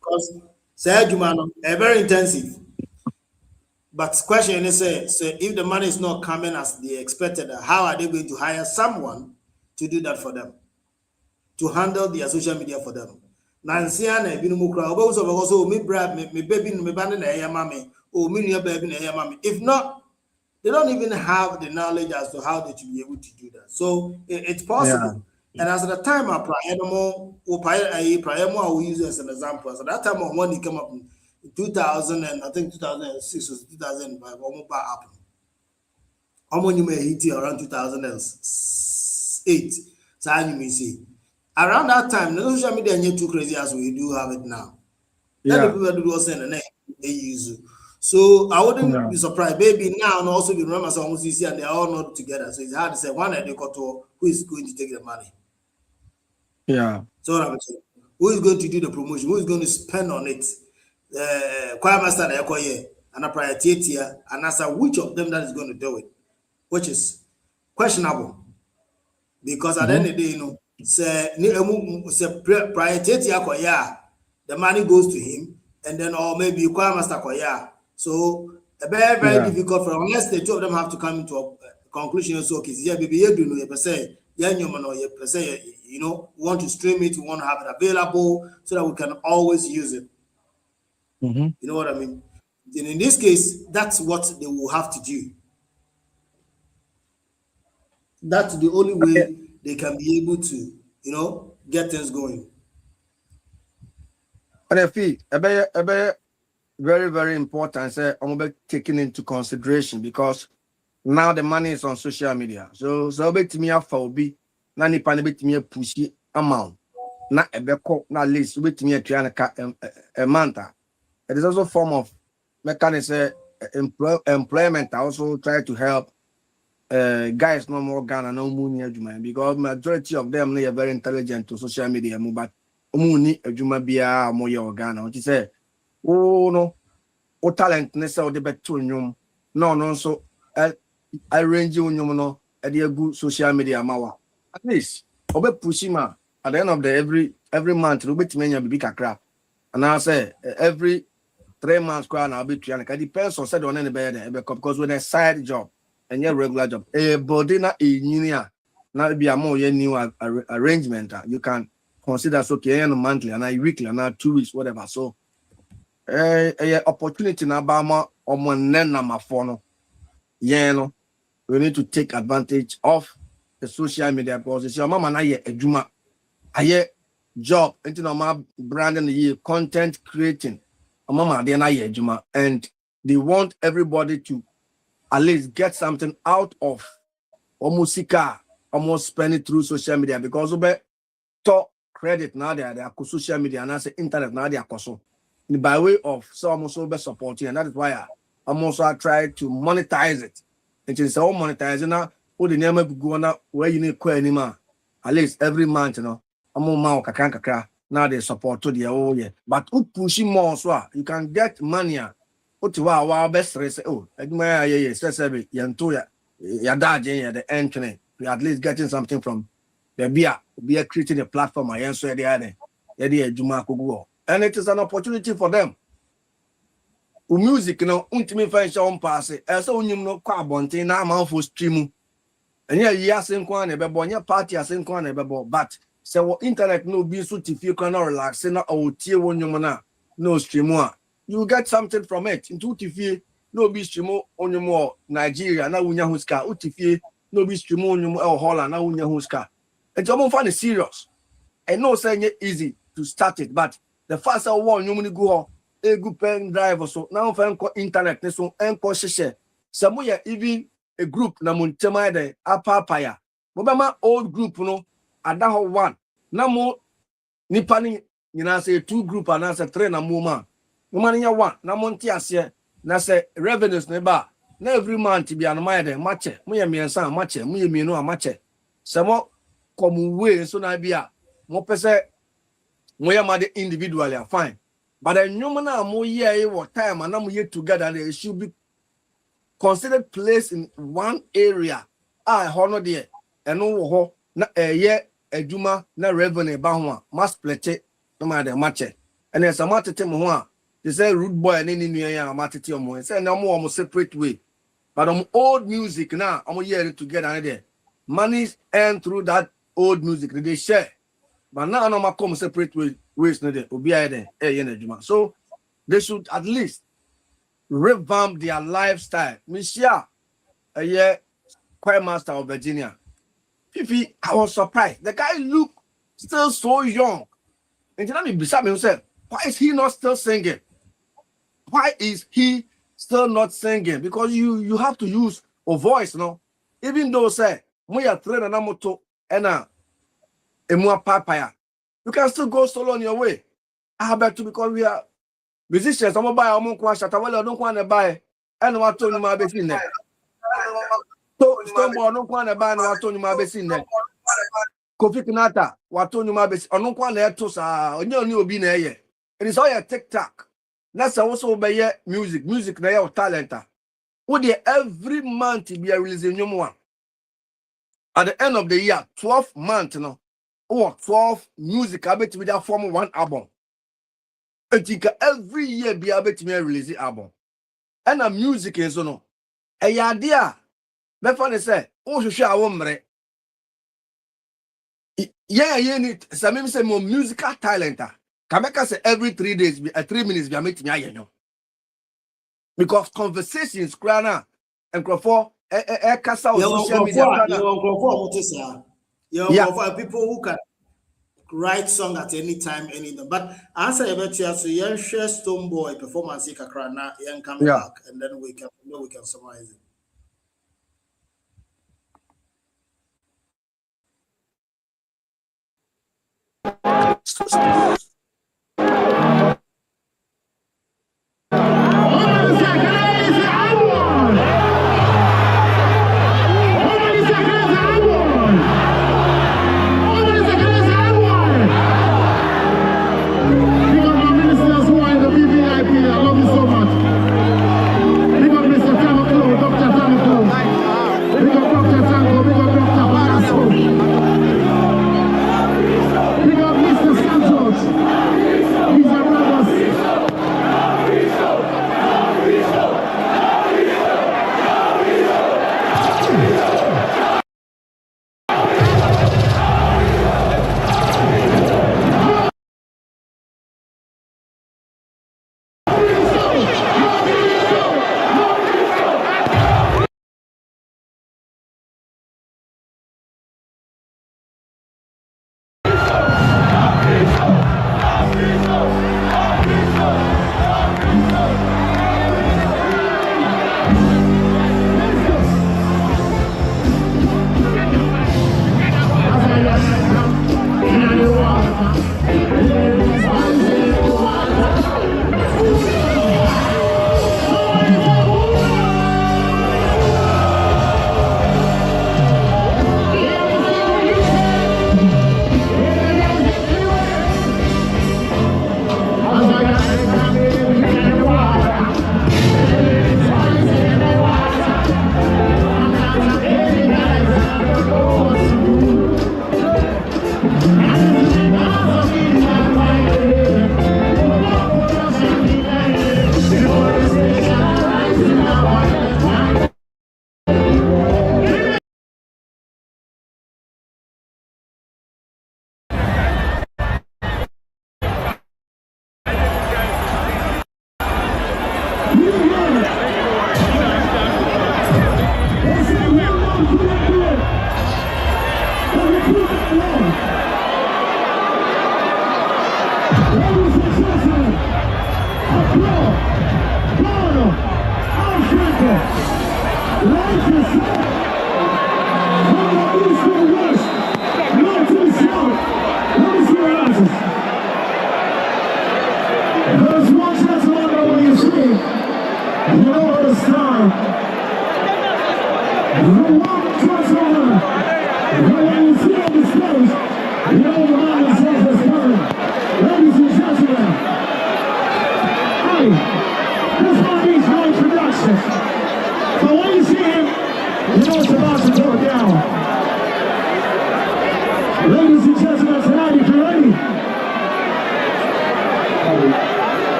Because say Jumano, very intensive. But question is, say if the money is not coming as they expected, how are they going to hire someone to do that for them, to handle their social media for them? Nansia na ebi no mu kra obo so because me brab me baby me band na eya mame o me nua baby na eya mame. If not, they don't even have the knowledge as to how they should be able to do that. So it's Yeah. possible. And as at the time, I prior more we use as an example. As at that time, when he came up in 2000 and I think 2006 or 2005, almost happened. Almost you may hit around 2008. So you may see around that time, the social media ain't too crazy as we do have it now. Then the Yeah. people that do also in the name they use it. So I wouldn't Yeah. be surprised. Maybe now and also be remember some see and they're all not together. So it's hard to say one they got to who is going to take the money. Yeah. So what I'm saying, who is going to do the promotion? Who is going to spend on it? Choir master the choir and a prior theater and as a which of them that is going to do it, which is questionable. Because at the end of the day, you know, say prior theater choir, the money goes to him, and then or maybe choir master choir. So very, very Yeah. difficult for unless the two of them have to come into a conclusion. So okay, yeah, baby, you do know you per se, yeah, you per se, you know, we want to stream it, we want to have it available so that we can always use it. Mm-hmm. You know what I mean? Then in this case, that's what they will have to do. That's the only Okay. way they can be able to, you know, get things going. And if he very, very important, say I'm be taken into consideration because now the money is on social media. So bet me a for be na nipa na bet me a pushy amount. Na ebeko na list bet me a a month. It is also a form of mechanism employment. I also try to help guys no more Ghana no money adwuma because majority of them they are very intelligent to social media but omuni adwuma bia mo ye Ghana. What you say? Oh no, o talent ne say o de beto nwom. No so arrange nwom no e de agu social media mawa. At least obe push ma at the end of the every month we betime nya bibi kakra. And I say every 3 months kwa na be tuan. It depends on said on any better because with a side job and your regular job a body na engineer na be a more new arrangement you can consider so okay and monthly and weekly and 2 weeks whatever so opportunity na ba ma omo nena mafo no no we need to take advantage of the social media because it's your mama na ye adwuma aye job into normal branding the content creating mama they na ye adwuma and they want everybody to at least get something out of almost spend it through social media because of top credit now they are social media and that's the internet now they are so by way of some also be supporting and that is why I'm also try to monetize it. It is all monetizing now all the name go on where you need anymore at least every month you know I'm on kakra now they support to the oh yeah but pushing more so you can get money. Wow, best say, oh, yes, your dad, the entry, we at least getting something from the beer creating a platform. I answer the other, and it is an opportunity for them. Music, you know, ultimate fashion pass it, as only no carbon, now I'm for stream. And yeah, yes, in one, a party as in one, but so internet no be so if you cannot relax, no tier one yumana, no stream. You get something from it. Into TV, no be stream on your more Nigeria, now unya huska, UTV, no be stream on your Holland, now unya huska. It's almost funny serious. I know saying it easy to start it, but the faster one you money go a good pen driver so now fan internet so enko share. Some even a group na muntema de apapaya. Mobama old group no adaho one. Na mo nipani you say 2 group and answer 3 na mo money one na monte ase na say revenues ne ba na every month be an mind match mo ye miensa match mo ye mienu a match samo come way so na bia mo pese mo ye made individually fine but the nyum na mo ye what time and mo ye together they should be considered placed in one area hono there eno ho na ye adwuma na revenue ba ho a mas split no ma de match and there's a match mo ho a They say Rude Boy and any new young matiti or more. Say no more separate way. But old music now, I'm here together there. Money earned through that old music they share. But now I'm come separate ways no there. So they should at least revamp their lifestyle. Michelle, a year choir master of Virginia. Fifi, I was surprised. The guy looked still so young. And then me beside me himself, why is he not still singing? Why is he still not singing? Because you have to use a voice, no? Even though say we are trained na moto and emua papaya, you can still go solo on your way. I bet to because we are musicians. I'm buy among kwa shata wale don't want to buy and what to my best in there. So Stoneball don't want to buy and what to my best in there. Kofi Kinata, what to my best on don't want to sa on your be there. It is all your TikTok. That's also by music na your talent. Would you every month be releasing new one? At the end of the year, 12 months, no, or 12 music, I bet we that form one album. I think every year be able to release the album. And the music is no. A idea. But funny say, oh, you share one yeah, you need some say more musical talent. Kameka say every 3 days, 3 minutes, be making me know. Because conversations, crana and crofo, kasa on social media. People who can write song at any time, anything. But answer about you, so you share Stonebwoy performance in Accra now, you coming back, and then we can summarize it.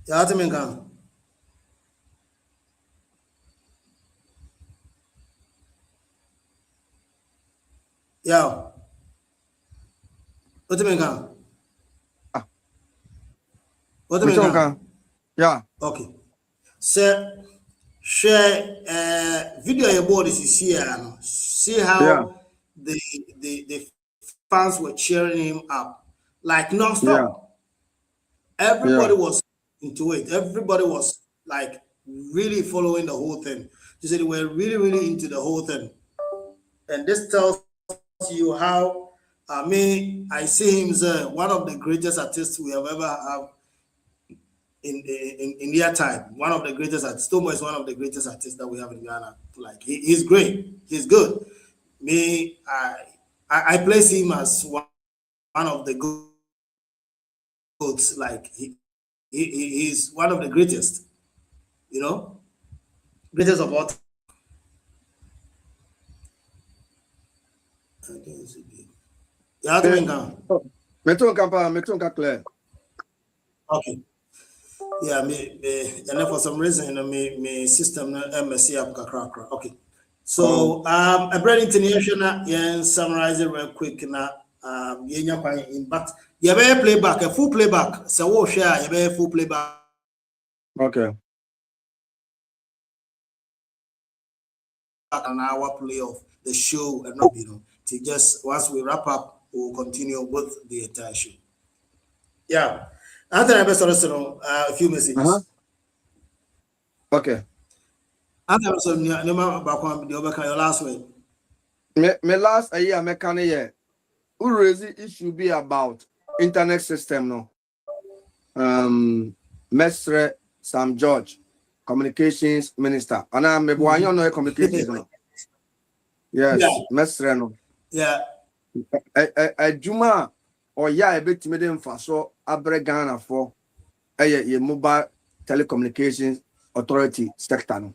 Yeah, to me can. Yeah, what to me can. Ah, What to me me too can. can. Yeah, Okay. So share video your board is here. See yeah, how the fans were cheering him up like yeah, non-stop. Everybody yeah. was into it. Everybody was like really following the whole thing. You said they were really, really into the whole thing. And this tells you how I see him as one of the greatest artists we have ever have in their time. One of the greatest artists. Tomo is one of the greatest artists that we have in Ghana. Like he's great. He's good. Me, I place him as one of the goats. Like he's one of the greatest. You know, greatest of all time. You have to Eh, make him. oh, me too can pa, me too can clear. Okay. Yeah, and then for some reason, me system na MSC up kakra. Okay. Oh, So a brand international, yeah, summarize it real quick na yeah, but you better playback, a full playback. So we'll share, you better full playback okay. an hour play of the show and not to just once we wrap up, we'll continue with the entire show. Yeah. Anthony, I best also a few Uh-huh. messages. Okay. Anthony, so no back one the other your last way. Me last a year me can year. Who raise issue be about internet system no. Mestre Sam George, communications minister. And I'm me boy no communications no. Yeah, Yes, Mestre no. yeah. Juma or ya a bit made for so abre Ghana for a mobile telecommunications authority sector no.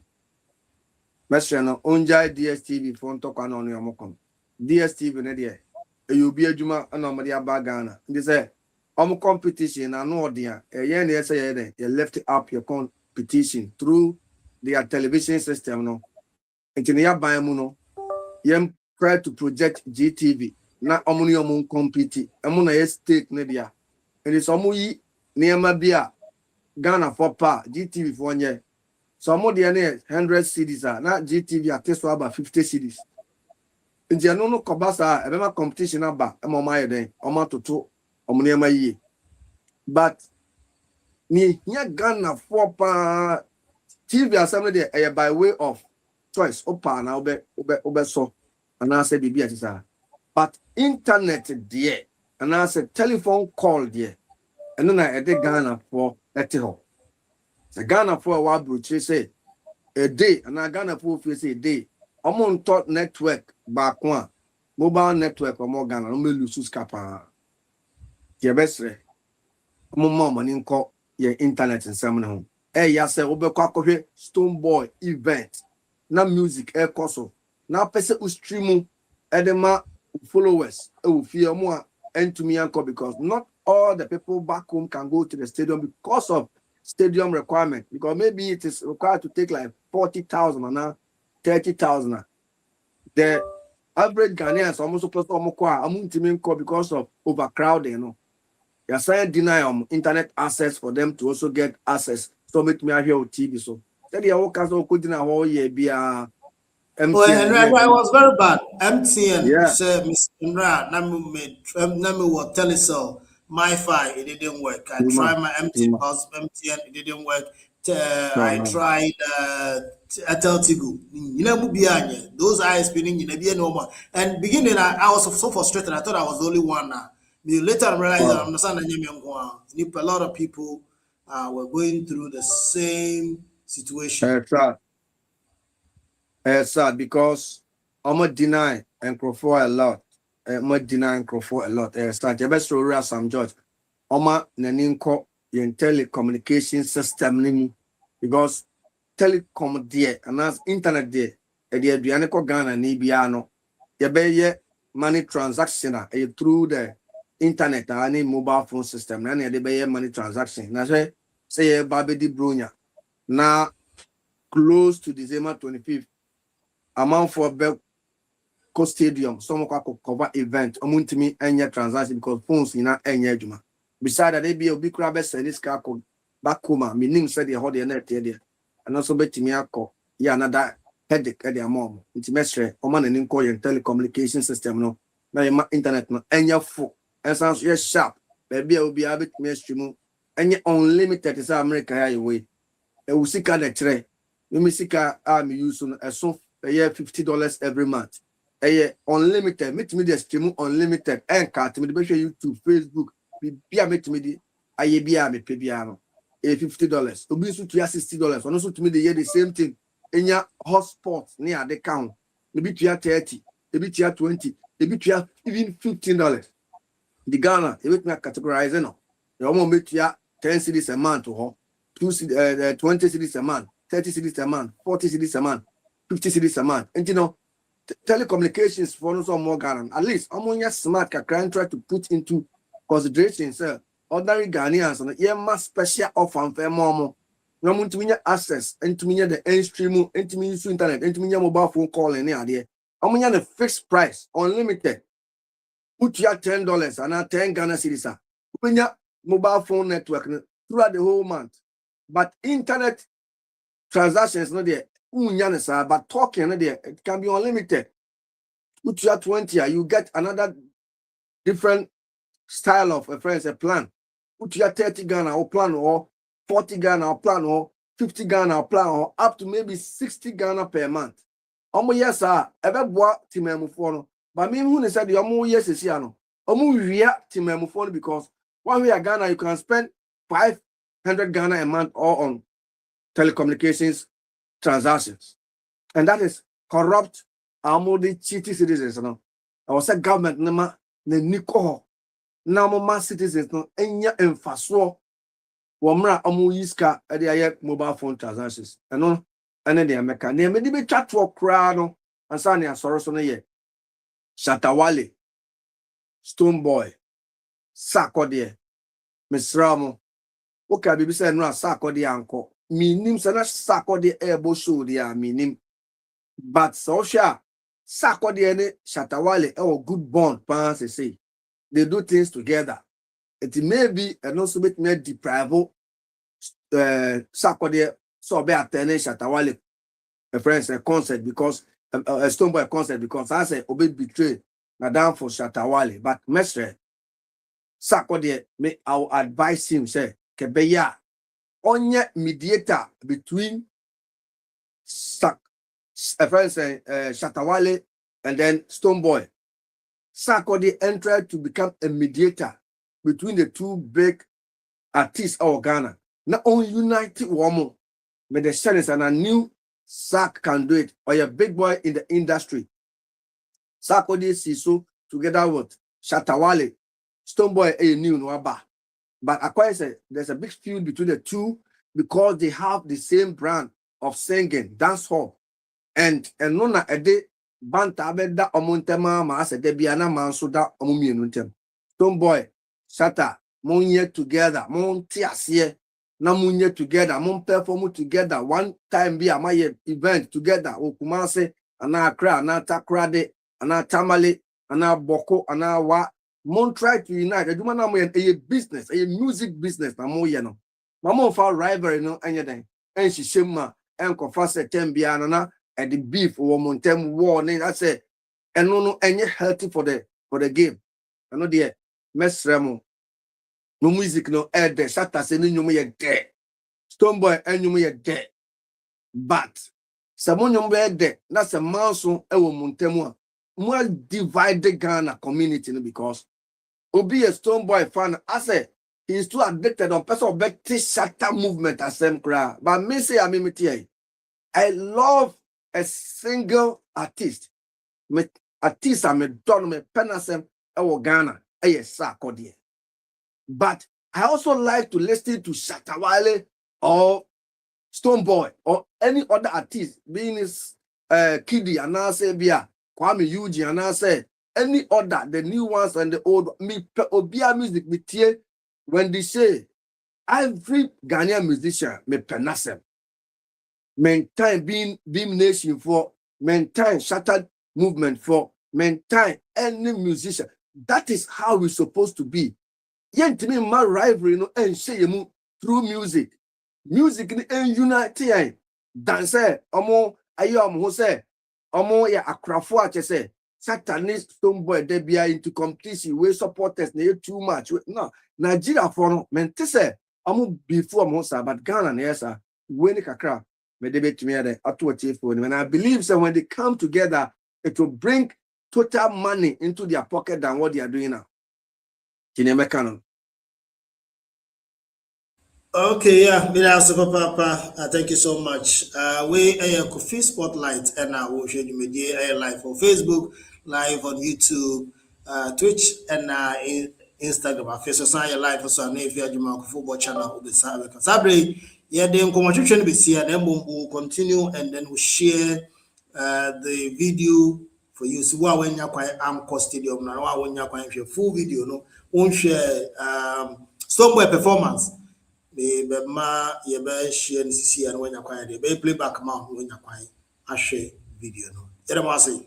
Mestre no unja DSTV phone to kwa no on your DSTV ne de you be a juma and nobody about Ghana. They say competition and no idea. A say you left up your competition through their television system no. Into near by muno. Yem try to project GTV. Na omun compete. Amuna ye stake ne dia. And it's yi near bia Ghana for pa GTV for 1 year. So mo dia 100 cities na GTV at so about 50 cities. Nti ano no kobasa ebema competition aba e mo ma den o ma toto omunema yi but ni here Ghana for pa TV assembly there by way of choice opa na obe so and I say bibi atisa but internet there and I say telephone call there and then I Ghana for ete the Ghana for wa bruche say a day and I Ghana for say a day on top network back one mobile network or more Ghana no me lose scapa ye besre mo money nko ye internet nsem ne ho ya say obekọ akọhwe Stone Boy event na music koso na pese u stream edema followers e fie mo a entumi anko because not all the people back home can go to the stadium because of stadium requirement because maybe it is required to take like 40,000 or 30,000. The average Ghanaians almost supposed to because of overcrowding, you know. You're saying deny internet access for them to also get access. So make me here with TV. So that you walk as could dinner all year be Oh, MTN Henry, yeah. I was very bad. MTN, Yeah. say, Mr. Imran, Nami what telecell, MiFi, it didn't work. I tried my MTN, it didn't work. I tried Atel Tigo. You know, those eyes spinning, you know, no more. And beginning, I was so frustrated. I thought I was the only one now. Later, I realized that I'm not saying a lot of people were going through the same situation. Sad because I'm a deny and prefer a lot. I'm deny and prefer a lot. Sad. You best story Sam George. Oma naninko yen telecommunication system nimu because telecom there and as internet there e dey aduane ko Ghana ni bia no ye be money transaction through the internet and mobile phone system na dey be money transaction na say say Babedi Brunya. Now close to December 25th, amount for Beko Stadium, some cover event, Omuntimi Enya transaction because phones in Enya Juma. Beside that, they be a big crab and this car called Bakuma, meaning said the hot net there. And also bet me yeah, another headache at their mom. It's mestre, Oman and inquiry and telecommunication system, no. Now your internet, no, and your phone, and sounds yes sharp. Baby, I will be a bit mestre, and your unlimited is America highway. A usika the tray. You misika am use on a so a year $50 every month. A year unlimited, meet me the stream unlimited, and cut me the YouTube, Facebook, be a meet me the IABA me PBR. $50. Obi so to $60. One also to me the year the same thing. In your hotspot near the count. Maybe to 30, maybe to 20, maybe to even $15. The Ghana, you make me categorize no. You almost make you 10 cities a month to her, 20 cities a month, 30 cities a month, 40 cities a month, 50 cities a month. And you know, telecommunications for no more Ghana. At least I'm on your smart can try to put into consideration, sir. Ordinary Ghanaians and yeah, mass special offer and fair more. No want to mean access and to mean the end stream, and to mean internet, and to mean mobile phone call and idea. I mean the fixed price, unlimited. Put your $10 and now 10 Ghana cedis. Open your mobile phone network throughout the whole month. But internet transactions not there. But talking not there. It can be unlimited. Put your 20, you get another different style of a plan. Put your 30 Ghana or plan or 40 Ghana or plan or 50 Ghana or plan or up to maybe 60 Ghana per month. Yes, sir. Ever bought Timemu phone. But me who said the yes is here. Timemu phone because one way a Ghana you can spend 500 Ghana a month or on telecommunications transactions. And that is corrupt Amodi cheating citizens. I was a government nama ne Niko. Now, my citizens no enya emfaso womra amu yiska e dey mobile phone transactions eno ene dey America na me dey be chat for kra no ansa ne asoro so no ye Shatawale Stone Boy Sakode Misramo oka bibi say no Sakode anko minim say na Sakode ebo show dia minim but social Sakode ne Shatawale e good bond pan say they do things together. It may be and also make me deprive Sakode so be attending Shatawale a friends a concert because a Stone Boy concert because I say obey betray na down for Shatawale but mestre Sakode me I will advise him say kebeya onye mediator between a friend say Shatawale and then Stone Boy. Sakode entered to become a mediator between the two big artists of Ghana. Not only united woman, but the challenge and I knew Sak can do it, or a big boy in the industry. Sakode Siso together with Shatawale, Stone Boy a new Nwaba. But I say there's a big feud between the two because they have the same brand of singing, dancehall, and nona a day. Banta beda omuntema ma ase de bia na manso da omumienu ntem Stone Boy Shatta monye together monti ase na monye together mon perform together one time bia ma event together Okumase ana Accra ana Takrade ana Tamale ana Boko ana wa mon try to unite aduma na mo a business a music business na mo ye no ma mon fa rivalry no enye den en hihema en kofa setem bia na and the beef or montem warning. I say, and no any healthy for the game. I know the mesremo no music no air there. Shatta say no me dead. Stone Boy and you me dead. But someone you be dead. That's a mouse on ewo montemo. More divided Ghana community because Obi a Stone Boy fan. I say he's too addicted on person of back Shatta movement as them cry. But me say I love a single artist. Artist I'm done me penasem ewo Ghana Sakode. But I also like to listen to Shatawale or Stone Boy or any other artist, being his Kiddy and I say Bia, Kwame Yuji and I say any other, the new ones and the old me Obia music me when they say every Ghanaian musician me penasem. Maintain Bhim Nation for, maintain Shattered Movement for, maintain any musician. That is how we're supposed to be. Yentimi my rivalry no and say you through music. Music and unite dance omo ayo omo say omo ya akrafo ache say Satanist Stonebwoy they be into competition we supporters na too much. No, Nigeria for no mente say omo before omo say but Ghana na yesa we ni kakra me dey bet me there ato for and I believe that when they come together it will bring total money into their pocket than what they are doing now. Kinemekano. Okay, yeah, Papa. Thank you so much. We a coffee spotlight and we'll show you media live on Facebook, live on YouTube, Twitch, and Instagram. I face a live so if you have your football channel will be Sabre. Yeah, then come on, be see and then we'll continue and then we'll share the video for you. So when you're quite Amco Stadium now, when you're quite full video, no, won't share Stonebwoy performance. The ma ye be share NCC and when you quiet the be playback mount when you quiet I share video no. Yere ma say.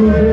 Bwoy'S.